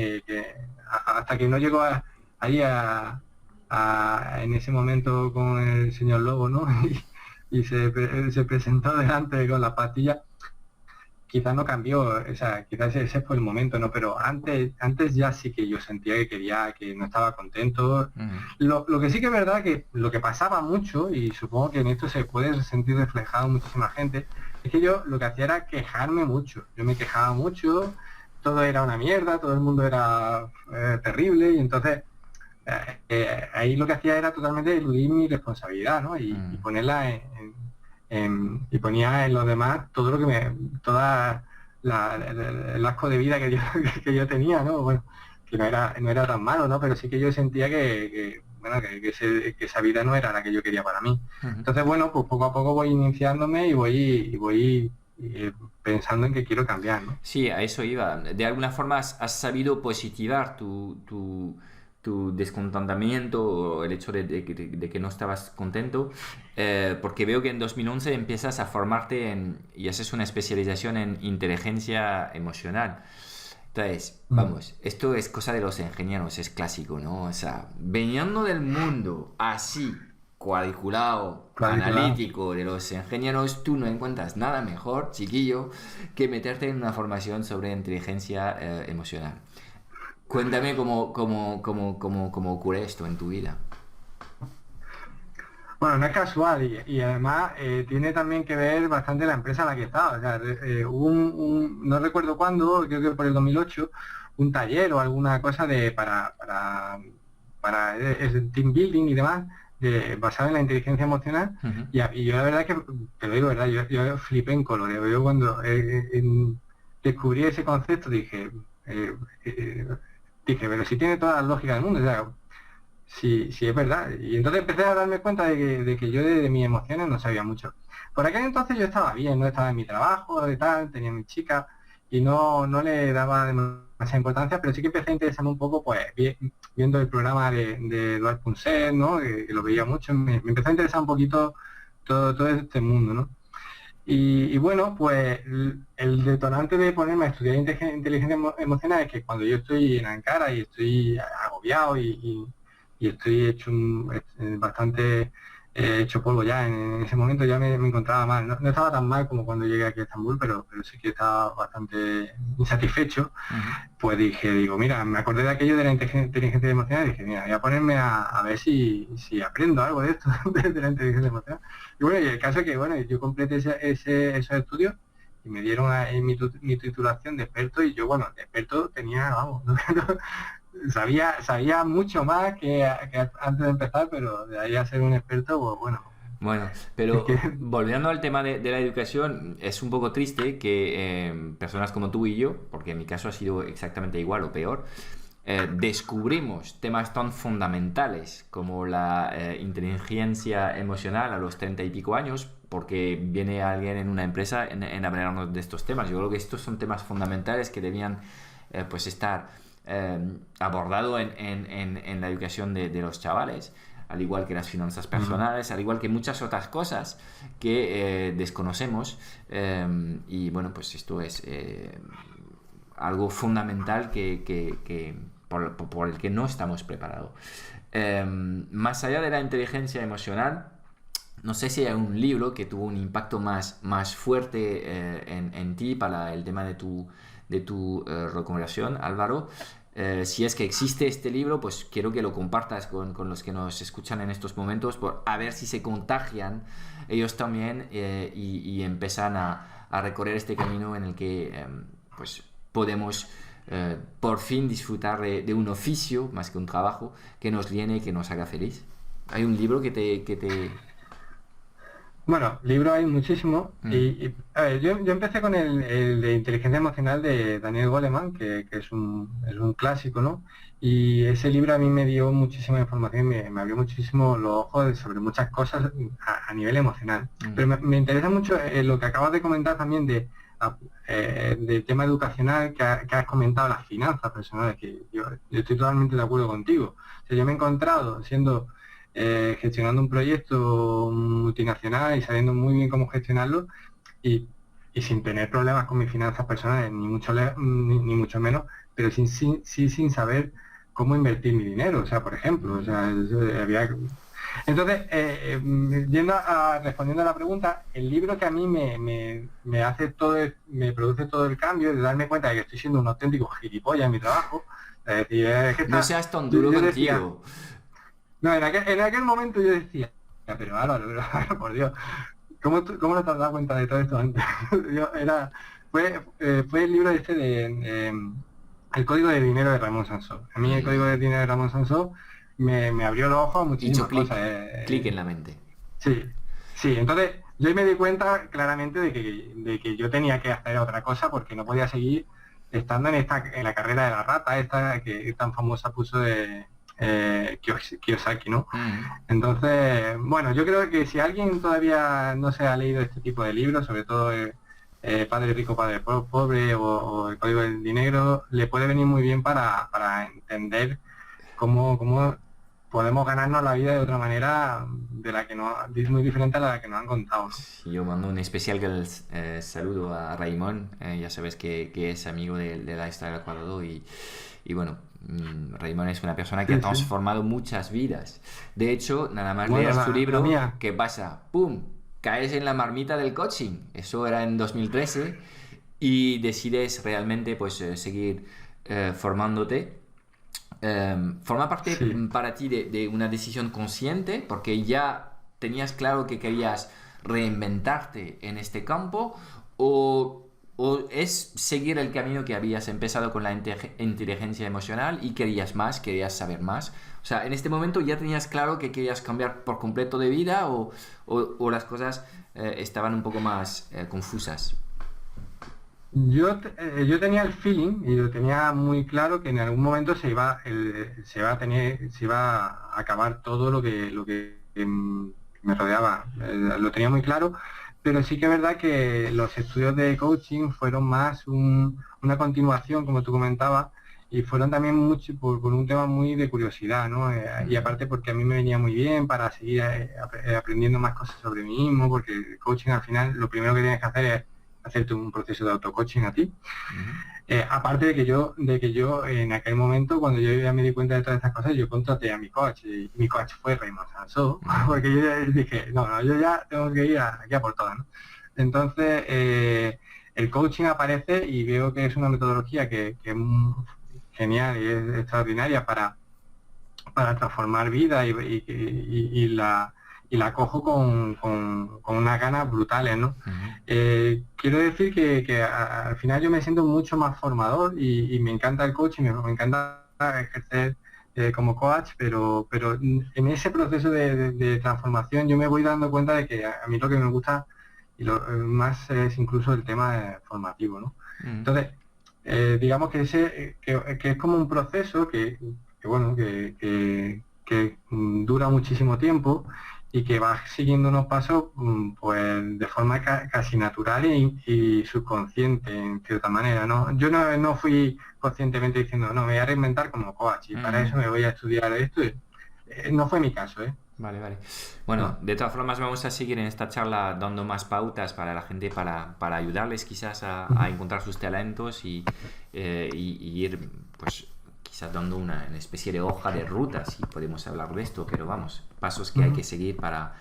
S2: hasta que no llegó ahí en ese momento con el señor Lobo, ¿no? Y se presentó delante con la pastilla, quizás no cambió, o sea, quizás ese fue el momento, ¿no? Pero antes ya sí que yo sentía que quería, que no estaba contento.
S1: mm,
S2: Lo que sí que es verdad que lo que pasaba mucho, y supongo que en esto se puede sentir reflejado muchísima gente, es que yo lo que hacía era quejarme mucho. Yo me quejaba mucho, todo era una mierda, todo el mundo era terrible, y entonces ahí lo que hacía era totalmente eludir mi responsabilidad, ¿no? Y
S1: mm.
S2: ponerla y ponía en los demás todo lo que toda el asco de vida que yo, que yo tenía, ¿no? Bueno, que no era tan malo, ¿no? Pero sí que yo sentía bueno, que esa vida no era la que yo quería para mí.
S1: Ujú.
S2: Entonces, bueno, pues poco a poco voy iniciándome y voy pensando en que quiero cambiar, ¿no?
S1: Sí, a eso iba. De alguna forma has sabido positivar tu descontentamiento o el hecho de que no estabas contento, porque veo que en 2011 empiezas a formarte y haces una especialización en inteligencia emocional. Entonces,
S2: Mm.
S1: vamos, esto es cosa de los ingenieros, es clásico, ¿no? O sea, veniendo del mundo así, cuadriculado,
S2: Cuadriculado.
S1: analítico de los ingenieros, tú no encuentras nada mejor, chiquillo, que meterte en una formación sobre inteligencia emocional. Cuéntame cómo ocurre esto en tu vida.
S2: Bueno, no es casual y además tiene también que ver bastante la empresa en la que estaba. O sea, hubo no recuerdo cuándo, creo que por el 2008, un taller o alguna cosa para el team building y demás, basado en la inteligencia emocional.
S1: Ujú.
S2: Y yo la verdad que, te lo digo, ¿verdad? Yo flipé en color. Yo cuando descubrí ese concepto eh, eh, dije, pero si tiene toda la lógica del mundo. O sea, sí, sí, es verdad. Y entonces empecé a darme cuenta de que yo de mis emociones no sabía mucho. Por aquel entonces yo estaba bien, no estaba en mi trabajo, de tal, tenía mi chica y no le daba demasiada importancia, pero sí que empecé a interesarme un poco, pues, viendo el programa de Eduard Punset, ¿no? Que lo veía mucho, me empezó a interesar un poquito todo este mundo, ¿no? Y bueno, pues el detonante de ponerme a estudiar inteligencia emocional es que cuando yo estoy en Ankara y estoy agobiado y estoy bastante hecho polvo ya, en ese momento ya me encontraba mal. No estaba tan mal como cuando llegué aquí a Estambul, pero sí que estaba bastante insatisfecho.
S1: Ujú.
S2: Pues digo, mira, me acordé de aquello de la inteligencia emocional y dije, mira, voy a ponerme a ver si aprendo algo de esto, de la inteligencia emocional. Y bueno, y el caso es que, bueno, yo completé esos estudios y me dieron ahí mi titulación de experto y yo, bueno, de experto tenía, vamos, sabía mucho más que antes de empezar, pero de ahí a ser un experto, pues bueno,
S1: Bueno,
S2: es que...
S1: pero volviendo al tema de la educación, es un poco triste que personas como tú y yo, porque en mi caso ha sido exactamente igual o peor, descubrimos temas tan fundamentales como la inteligencia emocional a los 30 y pico años, porque viene alguien en una empresa en hablarnos de estos temas. Yo creo que estos son temas fundamentales que debían pues estar abordado en la educación de los chavales, al igual que las finanzas personales, al igual que muchas otras cosas que desconocemos. Y bueno, pues esto es algo fundamental por el que no estamos preparados. Más allá de la inteligencia emocional, no sé si hay un libro que tuvo un impacto más fuerte en ti para el tema de tu recomendación, Álvaro. Si es que existe este libro, pues quiero que lo compartas con los que nos escuchan en estos momentos, a ver si se contagian ellos también y empiezan a recorrer este camino en el que pues podemos por fin disfrutar de un oficio más que un trabajo que nos llene y que nos haga feliz. ¿Hay un libro que te...
S2: Bueno, libros hay muchísimos
S1: Mm.
S2: a ver, yo empecé con el de inteligencia emocional de Daniel Goleman, que es un clásico, ¿no? Y ese libro a mí me dio muchísima información, me abrió muchísimo los ojos sobre muchas cosas a nivel emocional.
S1: Mm.
S2: Pero me interesa mucho lo que acabas de comentar también del tema educacional que has comentado, las finanzas personales, que yo estoy totalmente de acuerdo contigo. O sea, yo me he encontrado gestionando un proyecto multinacional y sabiendo muy bien cómo gestionarlo y, y sin tener problemas con mis finanzas personales, ni mucho menos, pero sí sin saber cómo invertir mi dinero. O sea, por ejemplo, o sea, entonces, respondiendo a la pregunta, el libro que a mí me hace me produce todo el cambio de darme cuenta de que estoy siendo un auténtico gilipollas en mi trabajo. Es decir, es que
S1: No seas tan duro
S2: yo decía,
S1: contigo.
S2: no, en aquel momento yo decía, "Ya, pero Álvaro, pero, Álvaro, por Dios, ¿cómo no te has dado cuenta de todo esto antes?" Yo fue el libro este de El código de dinero de Ramón Sansó. A mí el código
S1: Mm.
S2: de dinero de Ramón Sansó me abrió los ojos a
S1: Hizo
S2: muchísimas cosas.
S1: clic, clic en la mente.
S2: Sí, sí, entonces yo ahí me di cuenta claramente de que yo tenía que hacer otra cosa porque no podía seguir estando en la carrera de la rata, esta que tan famosa puso de Kiyosaki, ¿no?
S1: Mm.
S2: Entonces, bueno, yo creo que si alguien todavía no se ha leído este tipo de libros, sobre todo Padre Rico, Padre Pobre o El Código del Dinero, le puede venir muy bien para entender cómo podemos ganarnos la vida de otra manera de la que no, muy diferente a la que nos han contado, ¿no?
S1: Sí, yo mando un especial saludo a Raimón, ya sabes que es amigo de la Lifestyle al Cuadrado y bueno, Raimón es una persona que ha
S2: Sí, sí.
S1: transformado muchas vidas. De hecho, nada más
S2: Bueno,
S1: leer su
S2: la
S1: libro,
S2: mía,
S1: ¿qué pasa? ¡Pum! Caes en la marmita del coaching. Eso era en 2013 y decides realmente pues seguir formándote. ¿Forma parte
S2: sí.
S1: para ti de una decisión consciente? Porque ya tenías claro que querías reinventarte en este campo o es seguir el camino que habías empezado con la inteligencia emocional y querías más, querías saber más. O sea, en este momento ya tenías claro que querías cambiar por completo de vida o las cosas estaban un poco más confusas.
S2: Yo tenía el feeling y lo tenía muy claro que en algún momento se iba a acabar todo lo que me rodeaba. Lo tenía muy claro, pero sí que es verdad que los estudios de coaching fueron más una continuación, como tú comentabas, y fueron también mucho por un tema muy de curiosidad, ¿no? Y
S1: Mm.
S2: aparte porque a mí me venía muy bien para seguir aprendiendo más cosas sobre mí mismo, porque el coaching al final lo primero que tienes que hacer es hacerte un proceso de auto-coaching a ti.
S1: Ujú.
S2: Aparte de que yo en aquel momento, cuando yo ya me di cuenta de todas estas cosas, yo contraté a mi coach y mi coach fue Raymond Sansó,
S1: Ujú.
S2: porque yo ya dije, no, yo ya tengo que ir aquí a por todas, ¿no? Entonces, el coaching aparece y veo que es una metodología que es genial y es extraordinaria para transformar vida y la cojo con unas ganas brutales, ¿no?
S1: Ujú.
S2: Quiero decir al final yo me siento mucho más formador y me encanta el coaching, me encanta ejercer como coach, pero en ese proceso de transformación yo me voy dando cuenta de que a mí lo que me gusta y lo más es incluso el tema formativo, ¿no?
S1: Ujú.
S2: Entonces, digamos que es como un proceso bueno, que dura muchísimo tiempo y que va siguiendo unos pasos pues de forma casi natural y subconsciente en cierta manera, ¿no? Yo no fui conscientemente diciendo, no, me voy a reinventar como coach y para
S1: Ujú.
S2: eso me voy a estudiar esto. No fue mi caso, ¿eh?
S1: Vale, vale. Bueno,
S2: No.
S1: de todas formas vamos a seguir en esta charla dando más pautas para la gente, para ayudarles quizás a
S2: Ujú.
S1: encontrar sus talentos y ir, pues, quizás dando una especie de hoja de ruta, si podemos hablar de esto, pero vamos, pasos que hay
S2: Ujú.
S1: que seguir para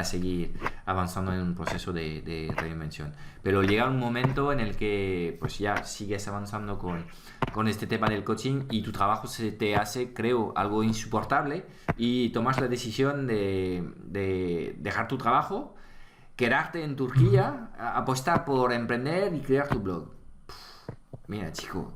S1: seguir avanzando en un proceso de reinvención. Pero llega un momento en el que pues ya sigues avanzando con este tema del coaching y tu trabajo se te hace, creo, algo insoportable y tomas la decisión de dejar tu trabajo, quedarte en
S2: Ujú.
S1: Turquía, apostar por emprender y crear tu blog. Mira, chico,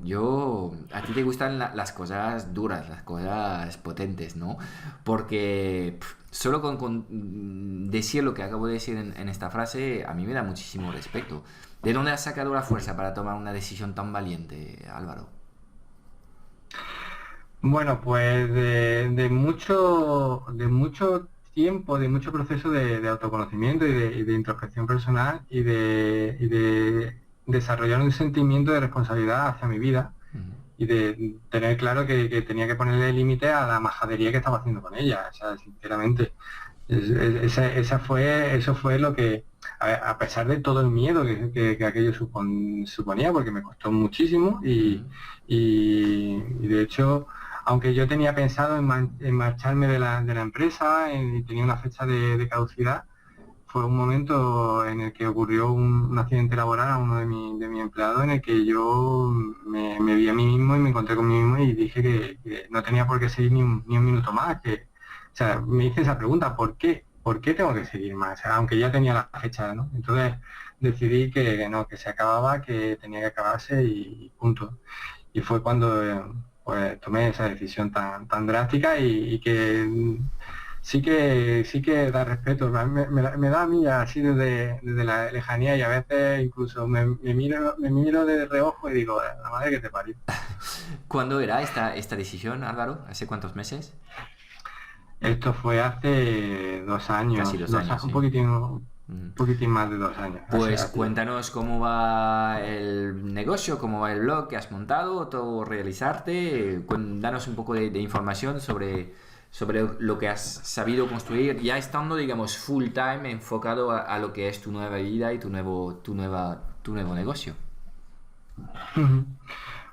S1: a ti te gustan las cosas duras, las cosas potentes, ¿no? Porque solo con decir lo que acabo de decir en esta frase, a mí me da muchísimo respeto. ¿De dónde has sacado la fuerza para tomar una decisión tan valiente, Álvaro?
S2: Bueno, pues de mucho tiempo, de mucho proceso de autoconocimiento y de introspección personal y de desarrollar un sentimiento de responsabilidad hacia mi vida
S1: Ujú.
S2: y de tener claro que tenía que ponerle límite a la majadería que estaba haciendo con ella. O sea, sinceramente, eso fue lo que, a pesar de todo el miedo que aquello suponía, porque me costó muchísimo
S1: Ujú.
S2: y de hecho, aunque yo tenía pensado en marcharme de la empresa y tenía una fecha de caducidad, fue un momento en el que ocurrió un accidente laboral a uno de mis empleados en el que yo me vi a mí mismo y me encontré con mí mismo y dije que no tenía por qué seguir ni un minuto más. O sea, me hice esa pregunta, ¿por qué? ¿Por qué tengo que seguir más? O sea, aunque ya tenía la fecha, ¿no? Entonces decidí que no, que se acababa, que tenía que acabarse y punto. Y fue cuando pues tomé esa decisión tan drástica y que sí que da respeto. Me da a mí así desde la lejanía y a veces incluso me miro de reojo y digo, la madre que te parió".
S1: ¿Cuándo era esta decisión, Álvaro? ¿Hace cuántos meses?
S2: Esto fue hace
S1: Casi 2 años,
S2: un
S1: sí.
S2: poquitín,
S1: Ujú.
S2: más de 2 años.
S1: Pues
S2: Hace ya.
S1: cuéntanos cómo va el negocio, cómo va el blog que has montado, todo realizarte. Danos un poco de información sobre lo que has sabido construir, ya estando, digamos, full time enfocado a lo que es tu nueva vida y tu nuevo negocio.
S2: Ujú.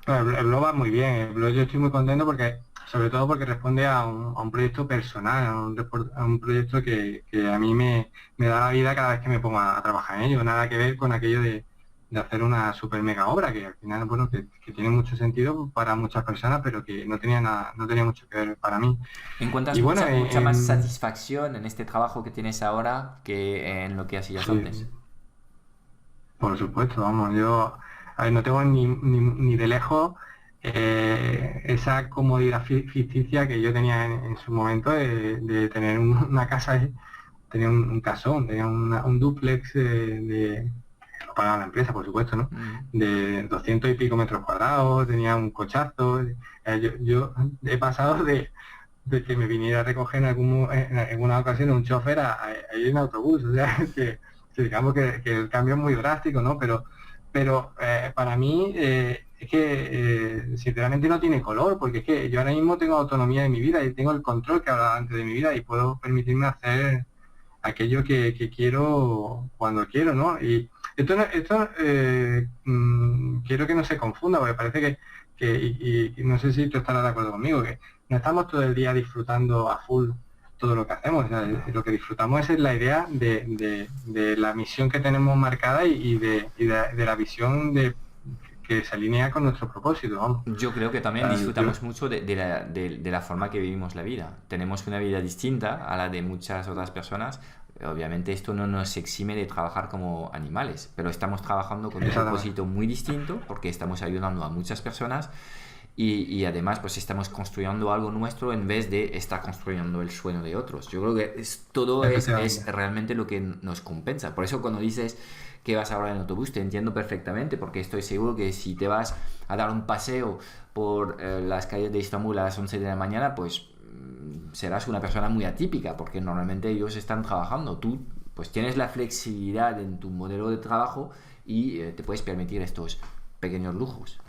S2: Bueno, el blog va muy bien. El blog yo estoy muy contento sobre todo porque responde a un proyecto personal, a un proyecto que a mí me da la vida cada vez que me pongo a trabajar en ello. Nada que ver con aquello de hacer una super mega obra, que al final, bueno, que tiene mucho sentido para muchas personas, pero que no tenía nada, no tenía mucho que ver para mí.
S1: ¿Encuentras
S2: Y bueno,
S1: mucha más satisfacción en este trabajo que tienes ahora que en lo que hacías
S2: sí,
S1: antes?
S2: por supuesto, vamos, yo a ver, no tengo ni de lejos esa comodidad ficticia que yo tenía en su momento de tener una casa, tenía un casón, tenía un dúplex lo pagaba la empresa, por supuesto, ¿no?
S1: Mm.
S2: De 200 y pico metros cuadrados, tenía un cochazo. Yo he pasado de que me viniera a recoger en alguna ocasión un chofer a ir en autobús, o sea, que digamos que el cambio es muy drástico, ¿no? Pero para mí es que sinceramente no tiene color, porque es que yo ahora mismo tengo autonomía de mi vida y tengo el control que hablaba antes de mi vida y puedo permitirme hacer aquello que quiero cuando quiero, ¿no? Y esto quiero que no se confunda, porque parece y no sé si tú estarás de acuerdo conmigo, que no estamos todo el día disfrutando a full todo lo que hacemos. O sea,
S1: No.
S2: lo que disfrutamos es la idea de la misión que tenemos marcada y de la visión que se alinea con nuestro propósito, vamos.
S1: Yo creo que
S2: O
S1: también
S2: sea,
S1: disfrutamos mucho de la forma que vivimos la vida. Tenemos una vida distinta a la de muchas otras personas. Obviamente esto no nos exime de trabajar como animales, pero estamos trabajando con un
S2: exactamente.
S1: propósito muy distinto porque estamos ayudando a muchas personas y además pues estamos construyendo algo nuestro en vez de estar construyendo el sueño de otros. Yo creo que todo es
S2: Efectivamente.
S1: realmente lo que nos compensa. Por eso cuando dices que vas ahora en autobús te entiendo perfectamente porque estoy seguro que si te vas a dar un paseo por las calles de Estambul a las 11 de la mañana pues serás una persona muy atípica porque normalmente ellos están trabajando. Tú pues tienes la flexibilidad en tu modelo de trabajo y te puedes permitir estos pequeños lujos.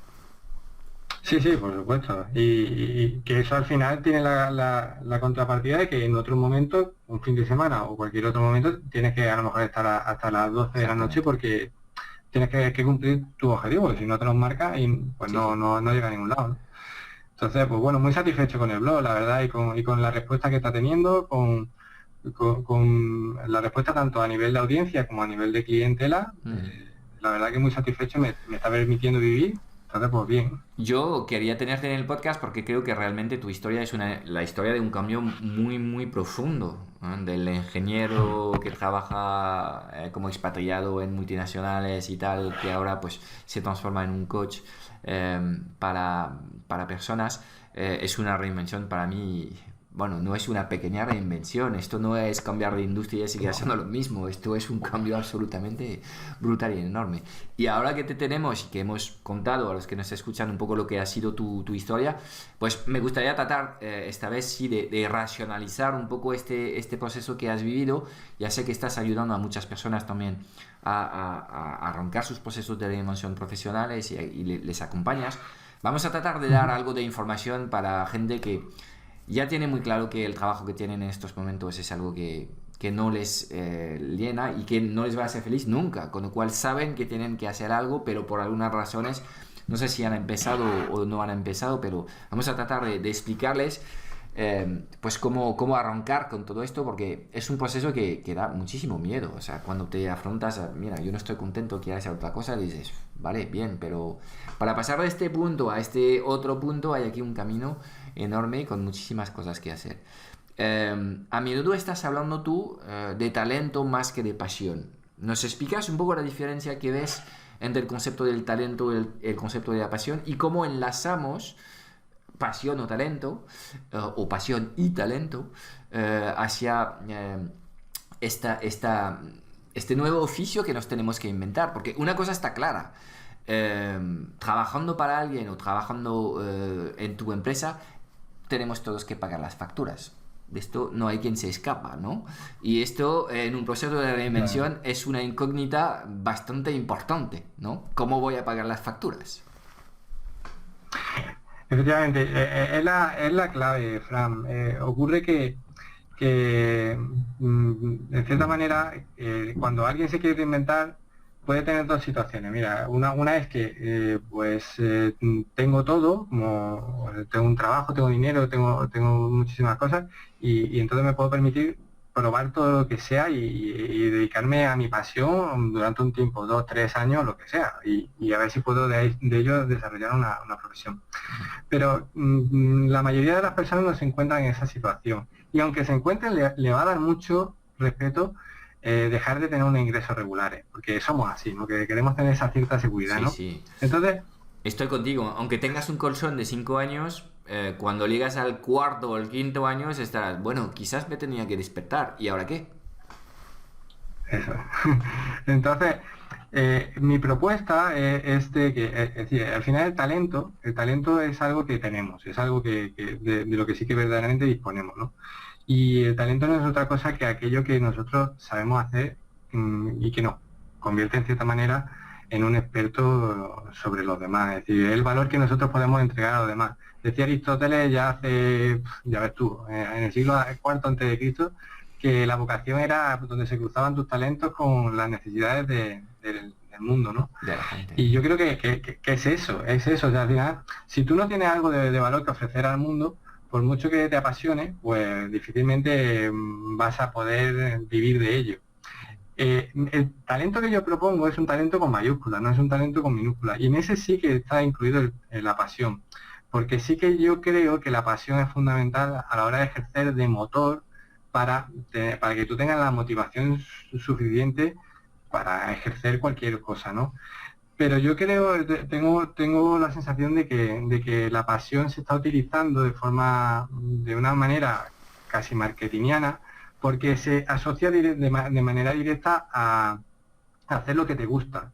S2: Sí, sí, por supuesto. Y que eso al final tiene la contrapartida de que en otro momento, un fin de semana o cualquier otro momento, tienes que a lo mejor estar hasta las 12 de la noche
S1: Exactamente.
S2: porque tienes que cumplir tu objetivo, porque si no te los marcas y pues
S1: Sí, sí.
S2: no llega a ningún lado, ¿no? Entonces, pues bueno, muy satisfecho con el blog, la verdad, y con la respuesta que está teniendo, con la respuesta tanto a nivel de audiencia como a nivel de clientela.
S1: Mm.
S2: La verdad que muy satisfecho, me está permitiendo vivir Entonces, pues bien.
S1: Yo quería tenerte en el podcast porque creo que realmente tu historia es la historia de un cambio muy, muy profundo, ¿no? Del ingeniero que trabaja como expatriado en multinacionales y tal, que ahora pues se transforma en un coach para personas. Es una reinvención para mí. Bueno, no es una pequeña reinvención, esto no es cambiar de industria y seguir haciendo lo mismo, esto es un cambio absolutamente brutal y enorme. Y ahora que te tenemos y que hemos contado a los que nos escuchan un poco lo que ha sido tu historia, pues me gustaría tratar esta vez sí de racionalizar un poco este proceso que has vivido. Ya sé que estás ayudando a muchas personas también a arrancar sus procesos de reinvención profesionales y les acompañas. Vamos a tratar de dar algo de información para gente que ya tiene muy claro que el trabajo que tienen en estos momentos es algo que no les llena y que no les va a hacer feliz nunca, con lo cual saben que tienen que hacer algo, pero por algunas razones, no sé si han empezado o no han empezado, pero vamos a tratar de explicarles pues cómo arrancar con todo esto, porque es un proceso que da muchísimo miedo. O sea, cuando te afrontas a, mira, yo no estoy contento, quiero hacer otra cosa, dices, vale, bien, pero para pasar de este punto a este otro punto hay aquí un camino enorme con muchísimas cosas que hacer. A menudo estás hablando tú de talento más que de pasión. ¿Nos explicas un poco la diferencia que ves entre el concepto del talento y el concepto de la pasión y cómo enlazamos pasión o talento, o pasión y talento, hacia este nuevo oficio que nos tenemos que inventar? Porque una cosa está clara, trabajando para alguien o trabajando en tu empresa, tenemos todos que pagar las facturas. De esto no hay quien se escapa, ¿no? Y esto en un proceso de reinvención es una incógnita bastante importante, ¿no? ¿Cómo voy a pagar las facturas?
S2: Efectivamente, es la clave, Fran. Ocurre que en cierta manera, cuando alguien se quiere reinventar, puede tener dos situaciones. Mira, una es que tengo todo, como tengo un trabajo, tengo dinero, tengo muchísimas cosas, y entonces me puedo permitir probar todo lo que sea y dedicarme a mi pasión durante un tiempo, 2, 3 años, lo que sea, y a ver si puedo de ello desarrollar una profesión. Pero la mayoría de las personas no se encuentran en esa situación, y aunque se encuentren, le va a dar mucho respeto dejar de tener unos ingresos regulares, porque somos así, ¿no? Que queremos tener esa cierta seguridad,
S1: Sí,
S2: ¿no?
S1: sí.
S2: Entonces,
S1: Estoy contigo. Aunque tengas un colchón de 5 años, cuando llegas al cuarto o el quinto año estarás, bueno, quizás me tenía que despertar. ¿Y ahora qué?
S2: eso. Entonces, mi propuesta es de que, es decir, al final el talento es algo que tenemos, es algo de lo que sí que verdaderamente disponemos, ¿no? Y el talento no es otra cosa que aquello que nosotros sabemos hacer y que nos convierte en cierta manera en un experto sobre los demás, es decir, el valor que nosotros podemos entregar a los demás. Decía Aristóteles ya hace, ya ves tú, en el siglo IV antes de Cristo, que la vocación era donde se cruzaban tus talentos con las necesidades del mundo, ¿no?
S1: De la gente.
S2: Y yo creo que es eso, o sea, al final, si tú no tienes algo de valor que ofrecer al mundo, por mucho que te apasione, pues difícilmente vas a poder vivir de ello. El talento que yo propongo es un talento con mayúsculas, no es un talento con minúsculas, y en ese sí que está incluido la pasión, porque sí que yo creo que la pasión es fundamental a la hora de ejercer de motor para que tú tengas la motivación suficiente para ejercer cualquier cosa, ¿no? Pero yo creo, tengo la sensación de que la pasión se está utilizando de una manera casi marketingiana, porque se asocia de manera directa a hacer lo que te gusta.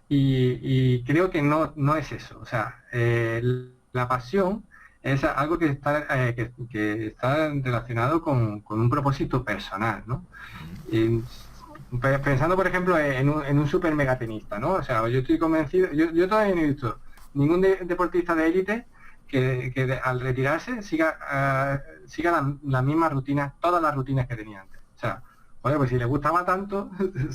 S2: Y creo que no es eso. O sea, la pasión es algo que está relacionado con un propósito personal, ¿no? Pensando, por ejemplo, en un super megatenista, ¿no? O sea, yo estoy convencido, yo todavía no he visto ningún deportista de élite que al retirarse siga las mismas rutinas, todas las rutinas que tenía antes. O sea, oye, pues si le gustaba tanto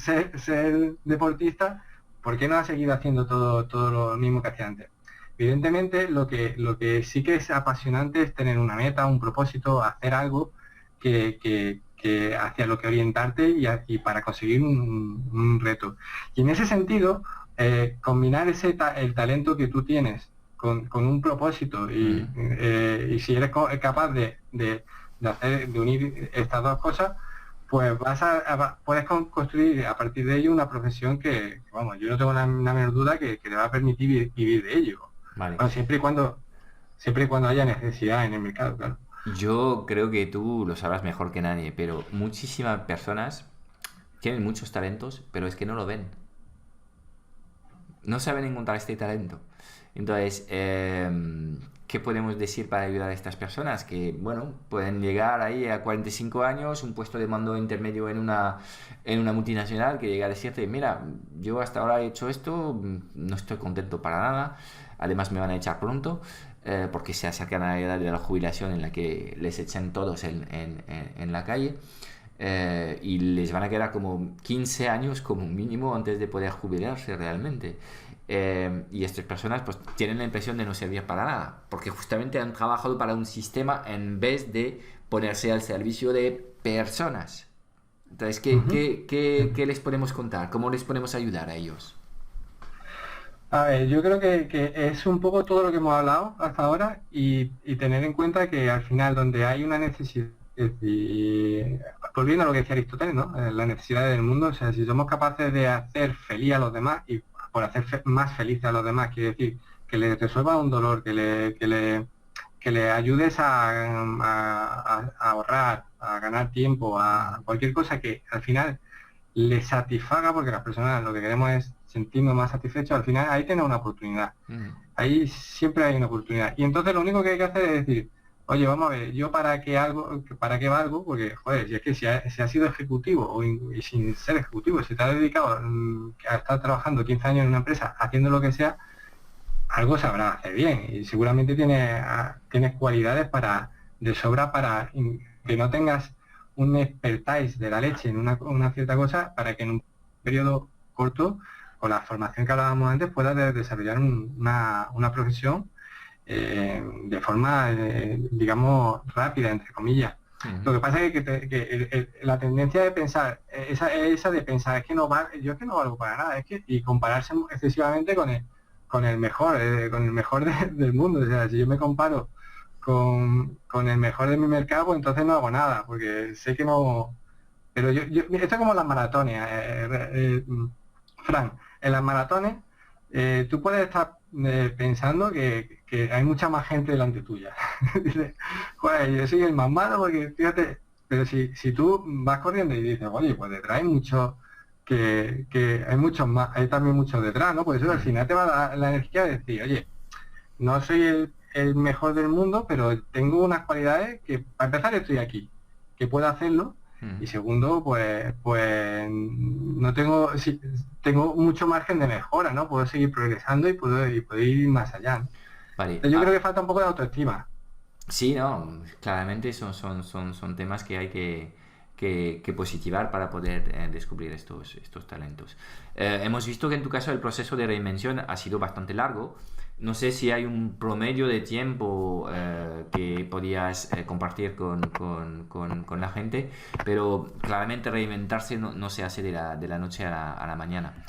S2: ser deportista, ¿por qué no ha seguido haciendo todo lo mismo que hacía antes? Evidentemente, lo que sí que es apasionante es tener una meta, un propósito, hacer algo que hacia lo que orientarte y para conseguir un reto. Y en ese sentido, combinar el talento que tú tienes con un propósito y si eres capaz de unir estas dos cosas, pues puedes construir a partir de ello una profesión vamos, yo no tengo una menor duda que te va a permitir vivir de ello.
S1: Vale.
S2: Bueno, siempre y cuando haya necesidad en el mercado, claro.
S1: Yo creo que tú lo sabrás mejor que nadie, pero muchísimas personas tienen muchos talentos, pero es que no lo ven. No saben encontrar este talento. Entonces, ¿qué podemos decir para ayudar a estas personas? Que, bueno, pueden llegar ahí a 45 años, un puesto de mando intermedio en una multinacional, que llega a decirte, mira, yo hasta ahora he hecho esto, no estoy contento para nada, además me van a echar pronto, porque se acercan a la edad de la jubilación en la que les echen todos en la calle. Y les van a quedar como 15 años como mínimo antes de poder jubilarse realmente. Y estas personas pues tienen la impresión de no servir para nada, porque justamente han trabajado para un sistema en vez de ponerse al servicio de personas. Entonces, ¿qué les podemos contar? ¿Cómo les podemos ayudar a ellos?
S2: A ver, yo creo que es un poco todo lo que hemos hablado hasta ahora y tener en cuenta que al final donde hay una necesidad, y volviendo a lo que decía Aristóteles, ¿no? La necesidad del mundo, o sea, si somos capaces de hacer feliz a los demás y por hacer más feliz a los demás, quiere decir que les resuelva un dolor, que le ayudes a ahorrar, a ganar tiempo, a cualquier cosa que al final les satisfaga, porque las personas lo que queremos es sentirnos más satisfechos, al final ahí tenemos una oportunidad. Ahí siempre hay una oportunidad. Y entonces lo único que hay que hacer es decir, oye, vamos a ver, yo para qué valgo, porque, joder, si es que si ha sido ejecutivo y sin ser ejecutivo, si te has dedicado a estar trabajando 15 años en una empresa, haciendo lo que sea, algo sabrás hacer bien. Y seguramente tienes cualidades de sobra para que no tengas un expertise de la leche en una cierta cosa, para que en un periodo corto, con la formación que hablábamos antes, puedas desarrollar una profesión de forma, digamos, rápida, entre comillas. Lo que pasa es que la tendencia de pensar, esa de pensar, es que yo es que no valgo para nada, y compararse excesivamente con el mejor, del mundo. O sea, si yo me comparo con el mejor de mi mercado, pues entonces no hago nada, porque sé que no. Pero esto es como las maratones, Fran, en las maratones tú puedes estar pensando que hay mucha más gente delante tuya. Dices, joder, yo soy el más malo porque fíjate, pero si tú vas corriendo y dices, oye, pues detrás hay muchos, que hay muchos más, hay también muchos detrás, ¿no? Pues eso al final te va a dar la energía de decir, oye, no soy el mejor del mundo, pero tengo unas cualidades que, para empezar, estoy aquí, que puedo hacerlo. Y segundo, pues no tengo mucho margen de mejora, ¿no? Puedo seguir progresando y puedo ir más allá, ¿no?
S1: Vale.
S2: Yo creo que falta un poco de autoestima.
S1: Sí, no, claramente son temas que hay que positivar para poder descubrir estos talentos. Hemos visto que en tu caso el proceso de reinvención ha sido bastante largo. No sé si hay un promedio de tiempo que podías compartir con la gente, pero claramente reinventarse no se hace de la noche a la mañana.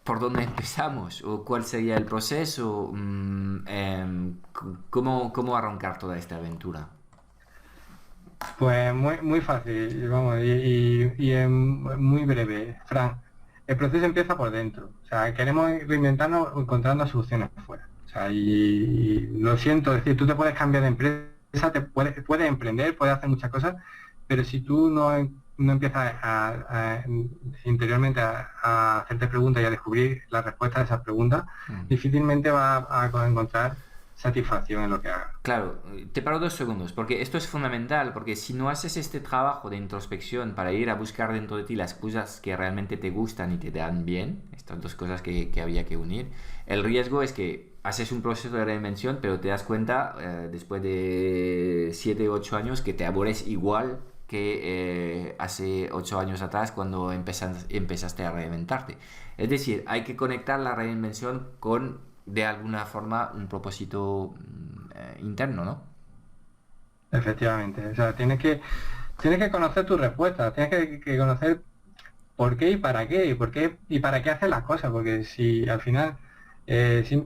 S1: ¿Por dónde empezamos? ¿O cuál sería el proceso? ¿Cómo arrancar toda esta aventura?
S2: Pues muy fácil, vamos, y muy breve, Fran. El proceso empieza por dentro. O sea, queremos reinventarnos encontrando soluciones fuera. O sea, y lo siento, es decir, tú te puedes cambiar de empresa, puedes emprender, puedes hacer muchas cosas, pero si tú no empiezas interiormente a hacerte preguntas y a descubrir la respuesta a esas preguntas, difícilmente vas a encontrar satisfacción en lo que hagas.
S1: Claro, te paro 2 segundos, porque esto es fundamental, porque si no haces este trabajo de introspección para ir a buscar dentro de ti las cosas que realmente te gustan y te dan bien, estas dos cosas que había que unir, el riesgo es que haces un proceso de reinvención, pero te das cuenta después de 7 u 8 años que te aborres igual que hace 8 años atrás cuando empezaste a reinventarte. Es decir, hay que conectar la reinvención con, de alguna forma, un propósito interno, ¿no?
S2: Efectivamente. O sea, tienes que conocer tus respuestas, tienes que conocer por qué y para qué, y para qué hacer las cosas, porque si al final si,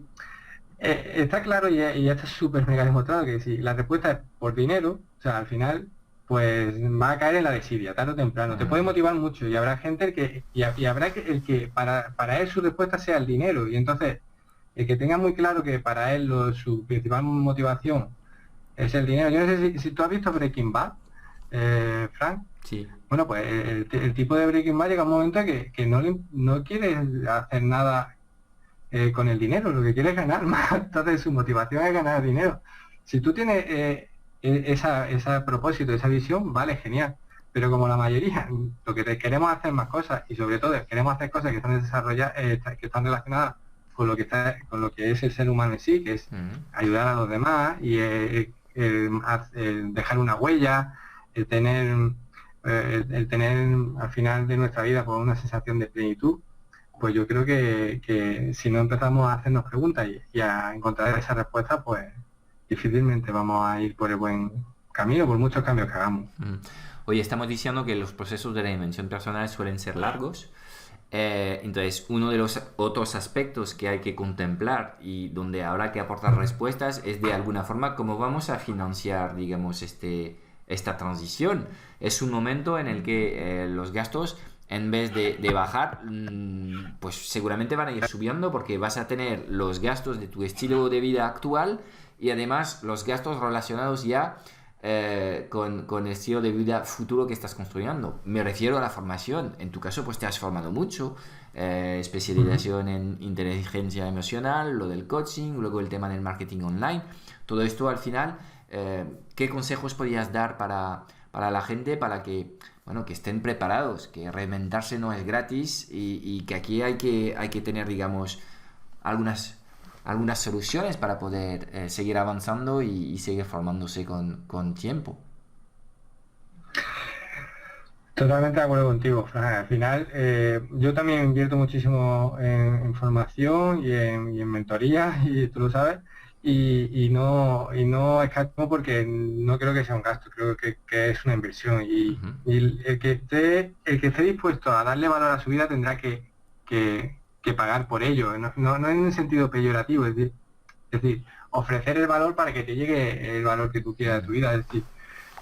S2: está claro y ya está súper mega demostrado que si la respuesta es por dinero, o sea, al final pues va a caer en la desidia, tarde o temprano. Te puede
S1: Mm,
S2: motivar mucho y habrá gente y habrá el que para él su respuesta sea el dinero. Y entonces, el que tenga muy claro que para él su principal motivación es el dinero. Yo no sé si tú has visto Breaking Bad, Frank.
S1: sí.
S2: Bueno, pues el tipo de Breaking Bad llega un momento que no quiere hacer nada con el dinero, lo que quiere es ganar más. Entonces su motivación es ganar dinero. Si tú tienes ese propósito, esa visión, vale, genial. Pero como la mayoría, lo que queremos hacer más cosas y sobre todo queremos hacer cosas que están desarrolladas, que están relacionadas con con lo que es el ser humano en sí, que es
S1: Mm.
S2: ayudar a los demás y dejar una huella, el tener, el tener al final de nuestra vida pues, una sensación de plenitud. Pues yo creo que si no empezamos a hacernos preguntas y a encontrar esa respuesta, pues difícilmente vamos a ir por el buen camino, por muchos cambios que hagamos.
S1: Mm. Oye, estamos diciendo que los procesos de la dimensión personal suelen ser largos. Entonces, uno de los otros aspectos que hay que contemplar y donde habrá que aportar respuestas es de alguna forma cómo vamos a financiar, digamos, esta transición. Es un momento en el que los gastos, en vez de bajar, pues seguramente van a ir subiendo porque vas a tener los gastos de tu estilo de vida actual y además los gastos relacionados ya con el estilo de vida futuro que estás construyendo. Me refiero a la formación. En tu caso, pues te has formado mucho.
S2: Ujú.
S1: Especialización en inteligencia emocional, lo del coaching, luego el tema del marketing online. Todo esto al final, ¿qué consejos podrías dar para la gente para que, bueno, que estén preparados, que reinventarse no es gratis y que aquí hay que tener, digamos, algunas soluciones para poder seguir avanzando y seguir formándose con tiempo.
S2: Totalmente de acuerdo contigo, Fran. Al final, yo también invierto muchísimo en formación y en mentoría, y tú lo sabes, y no escatimo porque no creo que sea un gasto, creo que es una inversión.
S1: Ujú.
S2: Y el que esté dispuesto a darle valor a su vida tendrá que pagar por ello. No en un sentido peyorativo, es decir, ofrecer el valor para que te llegue el valor que tú quieras a tu
S1: Mm.
S2: vida. Es decir,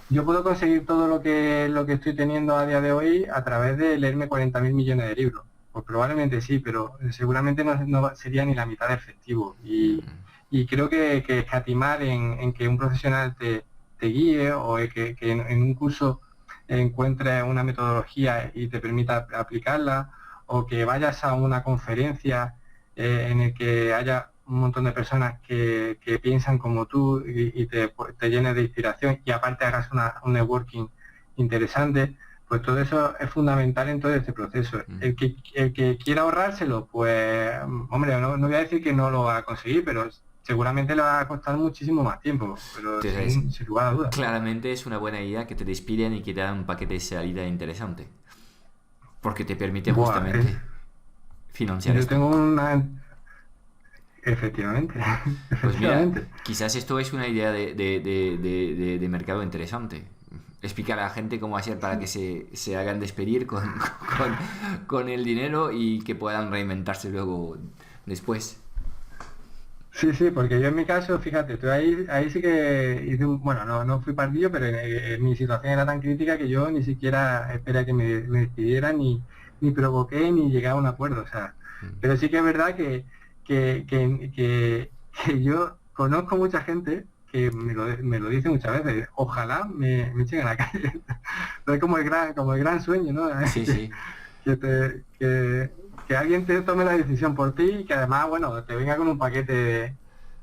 S2: yo puedo conseguir todo lo que estoy teniendo a día de hoy a través de leerme 40.000 millones de libros. Pues probablemente sí, pero seguramente no sería ni la mitad de efectivo.
S1: Mm.
S2: Y creo que escatimar en que un profesional te guíe o que en un curso encuentres una metodología y te permita aplicarla, o que vayas a una conferencia en el que haya un montón de personas que piensan como tú y te llenes de inspiración y aparte hagas un networking interesante, pues todo eso es fundamental en todo este proceso.
S1: Mm.
S2: El que quiera ahorrárselo, pues, hombre, no voy a decir que no lo va a conseguir, pero seguramente le va a costar muchísimo más tiempo, pero
S1: Entonces,
S2: sin lugar a dudas.
S1: claramente es una buena idea que te despiden y que te dan un paquete de salida interesante, porque te permite
S2: Buah,
S1: justamente financiar
S2: yo
S1: esto.
S2: tengo una... Efectivamente,
S1: Pues mira,
S2: efectivamente.
S1: quizás esto es una idea de mercado interesante. Explicar a la gente cómo hacer para que se hagan despedir con el dinero y que puedan reinventarse luego después.
S2: Sí, sí, porque yo en mi caso, fíjate, tú ahí sí que hice bueno, no fui pardillo, pero mi situación era tan crítica que yo ni siquiera esperé a que me despidieran, ni provoqué, ni llegué a un acuerdo, o sea,
S1: Mm.
S2: pero sí que es verdad que yo conozco mucha gente que me lo dice muchas veces, ojalá me echen a la calle. Es como el gran sueño, ¿no?
S1: Sí, sí.
S2: que, te- que, que alguien te tome la decisión por ti y que además, bueno, te venga con un paquete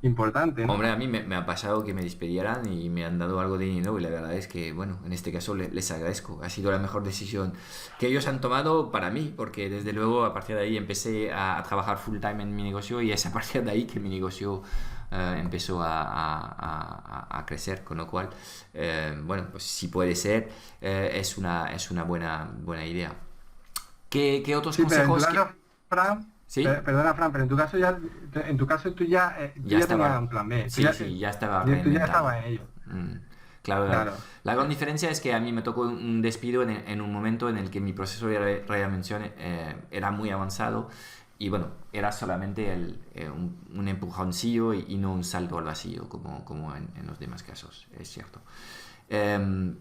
S2: importante, ¿no?
S1: Hombre, a mí me ha pasado que me despidieran y me han dado algo de dinero y la verdad es que, bueno, en este caso les agradezco. Ha sido la mejor decisión que ellos han tomado para mí, porque desde luego a partir de ahí empecé a trabajar full time en mi negocio y es a partir de ahí que mi negocio empezó a crecer, con lo cual, bueno, pues si puede ser, es una buena idea. ¿Qué otros
S2: Sí, pero en tu
S1: consejos que...
S2: caso, Fran,
S1: ¿Sí?
S2: perdona, Fran, pero en tu caso tú
S1: Ya
S2: ya tenías
S1: estaba...
S2: un plan B,
S1: Sí, sí, ya estaba
S2: tú ya
S1: reinventado.
S2: estabas en ello.
S1: Mm. Claro, claro.
S2: Claro.
S1: La gran diferencia es que a mí me tocó un despido en un momento en el que mi proceso de rehabilitación era muy avanzado y bueno, era solamente un empujoncillo y no un salto al vacío como en los demás casos, es cierto.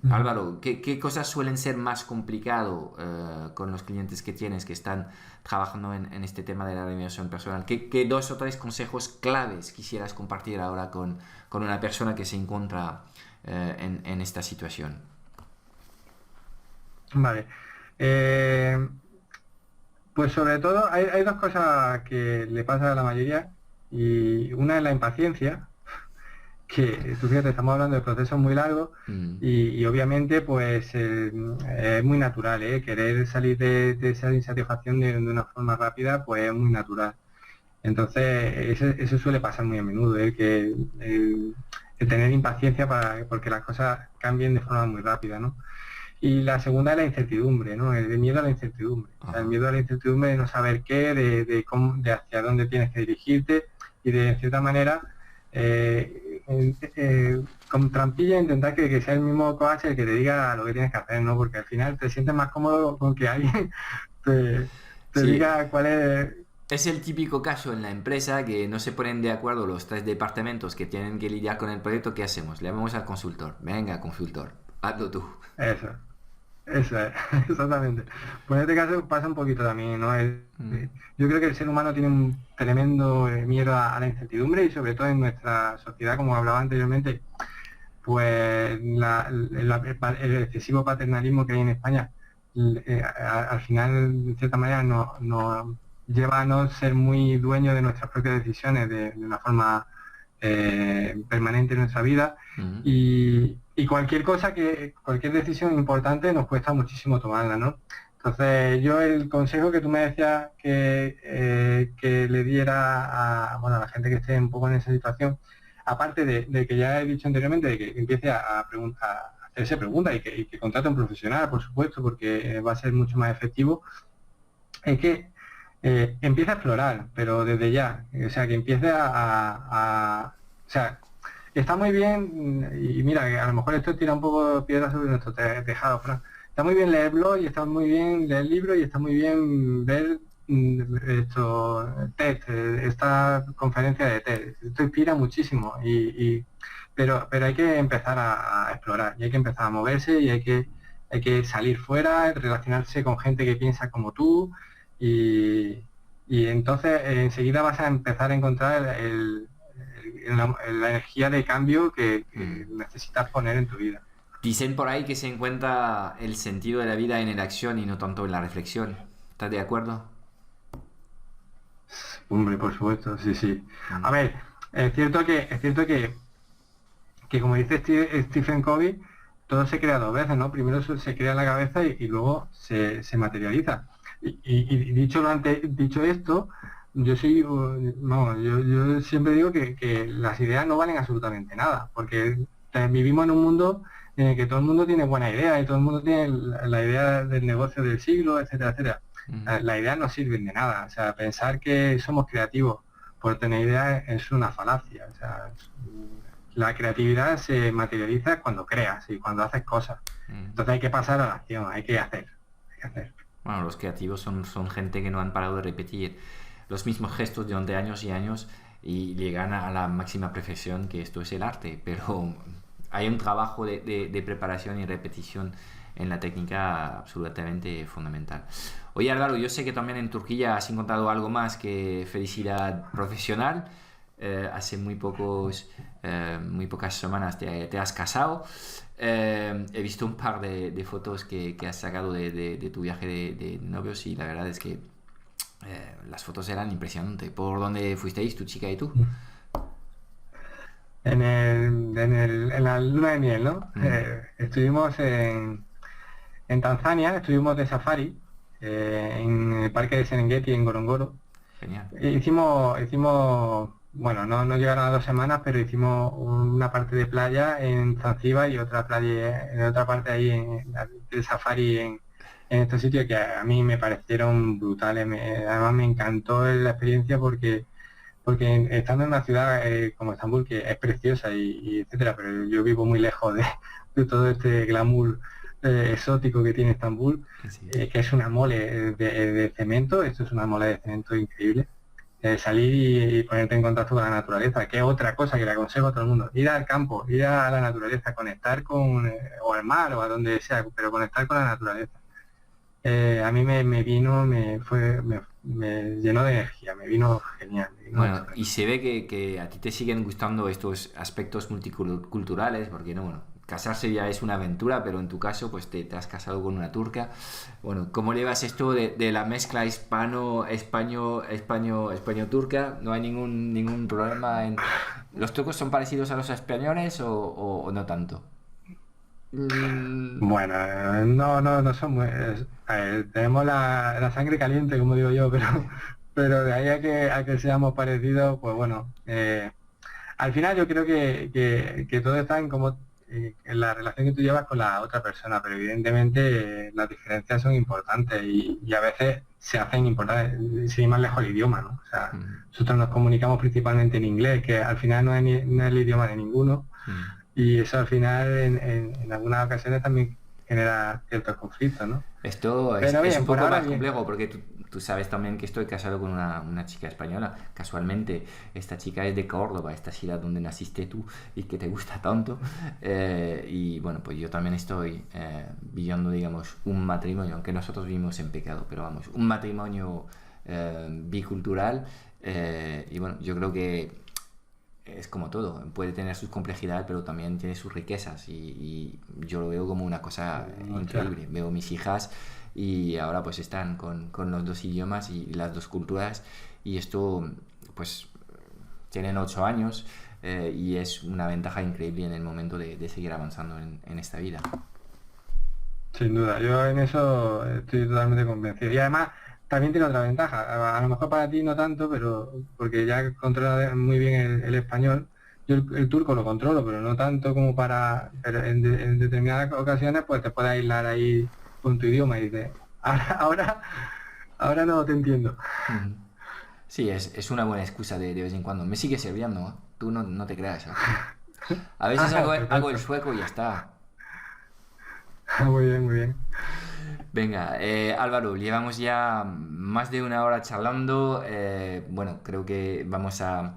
S2: Ujú.
S1: Álvaro, ¿qué cosas suelen ser más complicado con los clientes que tienes que están trabajando en este tema de la rehabilitación personal? ¿Qué dos o tres consejos claves quisieras compartir ahora con una persona que se encuentra en esta situación?
S2: Vale. Eh, pues sobre todo hay dos cosas que le pasa a la mayoría y una es la impaciencia, que tú fíjate, estamos hablando de procesos muy largos
S1: Mm,
S2: y obviamente pues es muy natural, ¿eh? Querer salir de esa insatisfacción de una forma rápida pues es muy natural. Entonces eso suele pasar muy a menudo, ¿eh? Que el tener impaciencia para porque las cosas cambien de forma muy rápida, ¿no? Y la segunda es la incertidumbre, ¿no? El miedo a la incertidumbre. O sea, el
S1: ajá.
S2: miedo a la incertidumbre de no saber qué, de hacia dónde tienes que dirigirte y de, en cierta manera, con trampilla intentar que sea el mismo coach el que te diga lo que tienes que hacer, ¿no? Porque al final te sientes más cómodo con que alguien te, te
S1: Sí,
S2: diga cuál es.
S1: es el típico caso en la empresa que no se ponen de acuerdo los tres departamentos que tienen que lidiar con el proyecto. ¿Qué hacemos? Le llamamos al consultor. Venga, consultor, hazlo tú.
S2: Eso. Eso es, exactamente. Pues en este caso pasa un poquito también, ¿no?
S1: Mm,
S2: Yo creo que el ser humano tiene un tremendo miedo a la incertidumbre y sobre todo en nuestra sociedad, como hablaba anteriormente, pues el excesivo paternalismo que hay en España, al final, de cierta manera, nos lleva a no ser muy dueños de nuestras propias decisiones de una forma permanente en nuestra vida
S1: mm.
S2: y cualquier decisión importante nos cuesta muchísimo tomarla, ¿no? Entonces yo el consejo que tú me decías que le diera bueno, a la gente que esté un poco en esa situación, aparte de que ya he dicho anteriormente, de que empiece a hacerse preguntas y que contrate a un profesional, por supuesto, porque va a ser mucho más efectivo, es que empiece a explorar, pero desde ya, o sea, que empiece o sea, está muy bien, y mira, que a lo mejor esto tira un poco piedras sobre nuestro tejado, Fran. Está muy bien leer blog y está muy bien leer libros y está muy bien ver TED, esta conferencia de TED. Esto inspira muchísimo, pero hay que empezar a explorar y hay que empezar a moverse y hay que salir fuera, relacionarse con gente que piensa como tú y, y entonces enseguida vas a empezar a encontrar la energía de cambio que
S1: Mm.
S2: necesitas poner en tu vida.
S1: Dicen por ahí que se encuentra el sentido de la vida en la acción y no tanto en la reflexión. ¿Estás de acuerdo?
S2: Hombre, por supuesto, sí, sí. A
S1: Mm,
S2: ver, es cierto que como dice Stephen Covey, todo se crea dos veces, ¿no? Primero se crea en la cabeza y luego se materializa. Y dicho esto, yo soy, vamos, yo siempre digo que las ideas no valen absolutamente nada, porque vivimos en un mundo en el que todo el mundo tiene buena idea y todo el mundo tiene la idea del negocio del siglo, etcétera, etcétera.
S1: mm.
S2: Las ideas no sirven de nada. O sea, pensar que somos creativos por tener ideas es una falacia. O sea, la creatividad se materializa cuando creas y cuando haces cosas.
S1: Mm.
S2: Entonces hay que pasar a la acción, hay que hacer, hay que hacer.
S1: Bueno, los creativos son gente que no han parado de repetir los mismos gestos durante años y años y llegan a la máxima perfección que esto es el arte, pero hay un trabajo de preparación y repetición en la técnica absolutamente fundamental. Oye Álvaro, yo sé que también en Turquía has encontrado algo más que felicidad profesional. Hace muy pocas semanas te has casado. He visto un par de fotos que has sacado de tu viaje de novios y la verdad es que las fotos eran impresionantes. ¿Por dónde fuisteis, tu chica y tú?
S2: En la luna de miel, ¿no?
S1: Mm,
S2: Estuvimos en Tanzania, estuvimos de safari en el parque de Serengeti en Ngorongoro.
S1: genial.
S2: Bueno, no llegaron a 2 semanas, pero hicimos una parte de playa en Zanzíbar y otra playa, en otra parte ahí de safari en estos sitios que a mí me parecieron brutales. Además me encantó la experiencia porque estando en una ciudad como Estambul, que es preciosa y etcétera, pero yo vivo muy lejos de todo este glamour exótico que tiene Estambul,
S1: Sí.
S2: que es una mole de cemento. Esto es una mole de cemento increíble. Salir y ponerte en contacto con la naturaleza, que es otra cosa que le aconsejo a todo el mundo. Ir al campo, ir a la naturaleza, conectar con, o al mar o a donde sea, pero conectar con la naturaleza. A mí me vino, me llenó de energía, me vino genial, me vino
S1: Bueno,
S2: estupendo.
S1: y se ve que a ti te siguen gustando estos aspectos multiculturales, porque no, bueno, casarse ya es una aventura, pero en tu caso, pues te has casado con una turca. Bueno, ¿cómo llevas esto de la mezcla hispano-turca? ¿No hay ningún problema en... ¿Los turcos son parecidos a los españoles o no tanto? Mm,
S2: Bueno, no somos, tenemos la sangre caliente, como digo yo, pero de ahí a que seamos parecidos, pues bueno, al final yo creo que todo está en cómo, en la relación que tú llevas con la otra persona, pero evidentemente las diferencias son importantes y a veces se hacen importantes, sin ir más lejos el idioma, ¿no? O sea,
S1: mm,
S2: nosotros nos comunicamos principalmente en inglés, que al final no es el idioma de ninguno,
S1: mm.
S2: y eso al final en algunas ocasiones también genera ciertos conflictos, ¿no?
S1: Esto
S2: Pero
S1: es un
S2: bien, por
S1: poco
S2: ahora
S1: más
S2: bien.
S1: complejo porque tú sabes también que estoy casado con una chica española. Casualmente, esta chica es de Córdoba, esta ciudad donde naciste tú y que te gusta tanto. Y bueno, pues yo también estoy viviendo, digamos, un matrimonio, aunque nosotros vivimos en pecado, pero vamos, un matrimonio bicultural. Y bueno, yo creo que es como todo, puede tener sus complejidades, pero también tiene sus riquezas y yo lo veo como una cosa
S2: O sea,
S1: increíble. Veo mis hijas y ahora pues están con los dos idiomas y las dos culturas y esto pues tienen 8 años y es una ventaja increíble en el momento de seguir avanzando en esta vida.
S2: sin duda, yo en eso estoy totalmente convencido. Y además también tiene otra ventaja, a lo mejor para ti no tanto, pero porque ya controla muy bien el español. Yo el turco lo controlo, pero no tanto como para... Pero en determinadas ocasiones pues te puedes aislar ahí con tu idioma y dices, ahora no te entiendo.
S1: Ujú. Sí, es una buena excusa de vez en cuando. Me sigue sirviendo, ¿eh? Tú no te creas, ¿eh? A veces hago el
S2: Perfecto.
S1: sueco y ya está.
S2: Muy bien, muy bien.
S1: Venga, Álvaro, llevamos ya más de una hora charlando. Bueno, creo que vamos a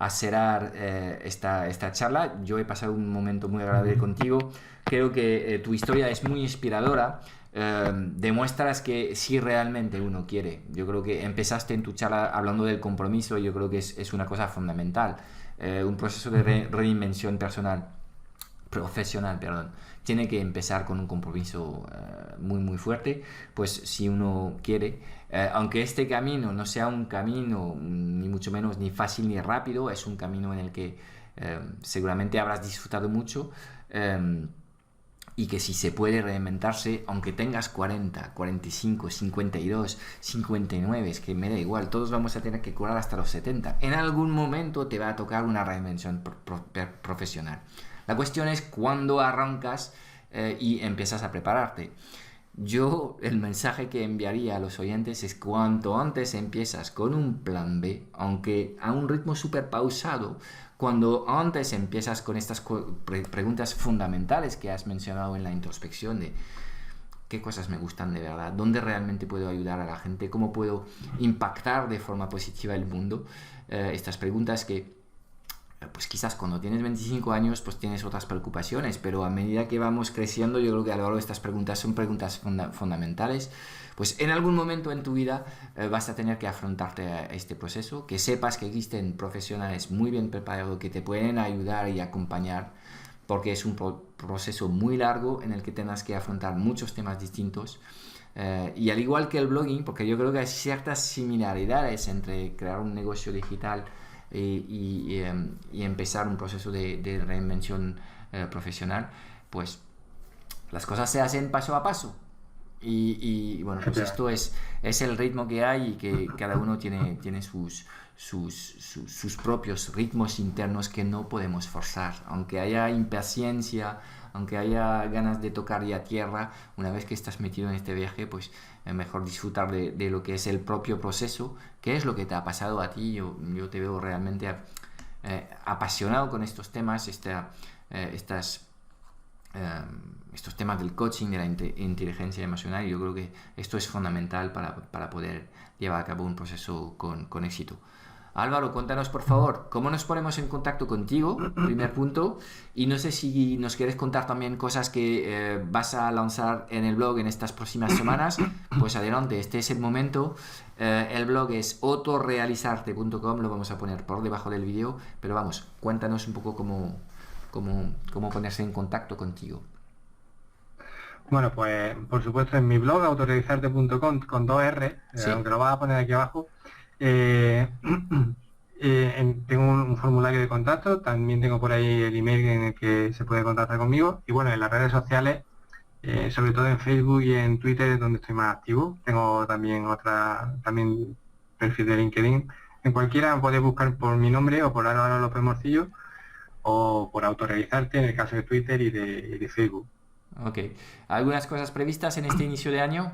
S1: cerrar esta charla. Yo he pasado un momento muy agradable
S2: Ujú.
S1: contigo. Creo que tu historia es muy inspiradora. Demuestras que si realmente uno quiere. Yo creo que empezaste en tu charla hablando del compromiso. Yo creo que es una cosa fundamental. Un proceso de
S2: Ujú.
S1: reinvención personal profesional, perdón, tiene que empezar con un compromiso muy fuerte, pues si uno quiere, aunque este camino no sea un camino ni mucho menos ni fácil ni rápido, es un camino en el que seguramente habrás disfrutado mucho y que si se puede reinventarse, aunque tengas 40, 45, 52, 59, es que me da igual, todos vamos a tener que curar hasta los 70. En algún momento te va a tocar una reinvención profesional. La cuestión es cuándo arrancas y empiezas a prepararte. Yo el mensaje que enviaría a los oyentes es cuanto antes empiezas con un plan B, aunque a un ritmo súper pausado, cuando antes empiezas con estas preguntas fundamentales que has mencionado en la introspección de qué cosas me gustan de verdad, dónde realmente puedo ayudar a la gente, cómo puedo impactar de forma positiva el mundo, estas preguntas que pues quizás cuando tienes 25 años pues tienes otras preocupaciones, pero a medida que vamos creciendo yo creo que a lo largo de estas preguntas son preguntas fundamentales, pues en algún momento en tu vida vas a tener que afrontarte a este proceso, que sepas que existen profesionales muy bien preparados que te pueden ayudar y acompañar, porque es un proceso muy largo en el que tengas que afrontar muchos temas distintos. Y al igual que el blogging, porque yo creo que hay ciertas similaridades entre crear un negocio digital y empezar un proceso de reinvención profesional, pues las cosas se hacen paso a paso. Bueno, pues esto
S2: Efectivamente.
S1: es el ritmo que hay y que cada uno tiene sus propios ritmos internos que no podemos forzar. Aunque haya impaciencia, aunque haya ganas de tocar ya tierra, una vez que estás metido en este viaje, pues es mejor disfrutar de lo que es el propio proceso. ¿Qué es lo que te ha pasado a ti? Yo te veo realmente apasionado con estos temas, estos temas del coaching, de la inteligencia emocional, y yo creo que esto es fundamental para poder llevar a cabo un proceso con éxito. Álvaro, cuéntanos por favor, ¿cómo nos ponemos en contacto contigo? Primer punto. Y no sé si nos quieres contar también cosas que vas a lanzar en el blog en estas próximas semanas. Pues adelante, este es el momento. El blog es autorealizarte.com, lo vamos a poner por debajo del vídeo. Pero vamos, cuéntanos un poco cómo ponerse en contacto contigo.
S2: Bueno, pues por supuesto en mi blog, autorealizarte.com con 2 R,
S1: Sí.
S2: aunque lo vas a poner aquí abajo. Tengo un formulario de contacto, también tengo por ahí el email en el que se puede contactar conmigo, y bueno, en las redes sociales, sobre todo en Facebook y en Twitter es donde estoy más activo. Tengo también perfil de LinkedIn. En cualquiera podéis buscar por mi nombre o por Álvaro López Morcillo o por Autorealizarte en el caso de Twitter y de Facebook.
S1: Ok. ¿Algunas cosas previstas en este inicio de año?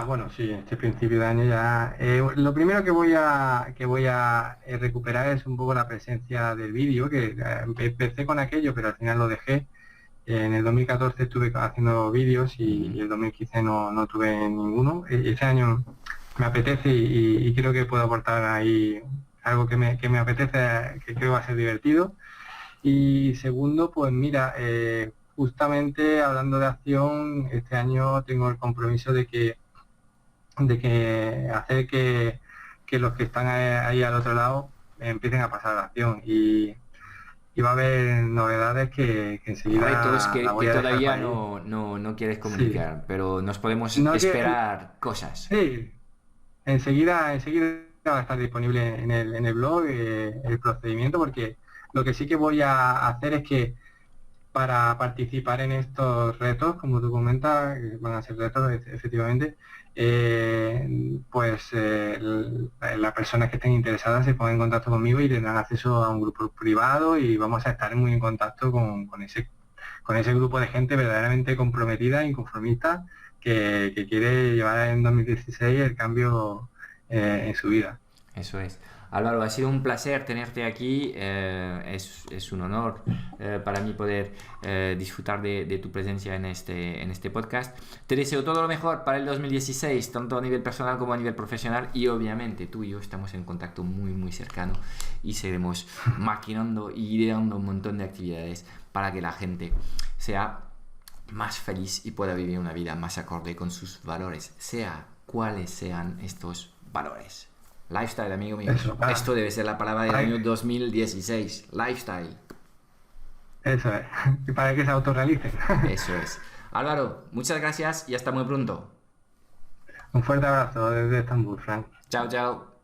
S2: Bueno, sí, este principio de año ya. Lo primero que voy a recuperar es un poco la presencia del vídeo, que empecé con aquello, pero al final lo dejé. En el 2014 estuve haciendo vídeos y el 2015 no tuve ninguno. Este año me apetece y creo que puedo aportar ahí algo que me apetece, que creo va a ser divertido. Y segundo, pues mira, justamente hablando de acción, este año tengo el compromiso de que hacer que los que están ahí al otro lado empiecen a pasar a la acción y va a haber novedades que enseguida
S1: Correcto, es
S2: la voy
S1: que
S2: a dejar
S1: todavía
S2: para ahí.
S1: no quieres comunicar, pero nos podemos
S2: No
S1: esperar cosas.
S2: sí, enseguida va a estar disponible en el blog el procedimiento, porque lo que sí que voy a hacer es que para participar en estos retos, como tú comentas, que van a ser retos efectivamente, las personas que estén interesadas se pongan en contacto conmigo y tendrán acceso a un grupo privado y vamos a estar muy en contacto con ese grupo de gente verdaderamente comprometida, inconformista, que quiere llevar en 2016 el cambio en su vida.
S1: Eso es. Álvaro, ha sido un placer tenerte aquí. Es un honor para mí poder disfrutar de tu presencia en este podcast. Te deseo todo lo mejor para el 2016, tanto a nivel personal como a nivel profesional. Y obviamente tú y yo estamos en contacto muy, muy cercano y seguiremos maquinando y ideando un montón de actividades para que la gente sea más feliz y pueda vivir una vida más acorde con sus valores, sea cuáles sean estos valores. Lifestyle, amigo mío. Esto debe ser la palabra del año 2016. Lifestyle.
S2: Eso es. Y para que se autorrealicen.
S1: Eso es. Álvaro, muchas gracias y hasta muy pronto.
S2: Un fuerte abrazo desde Estambul, Frank.
S1: Chao, chao.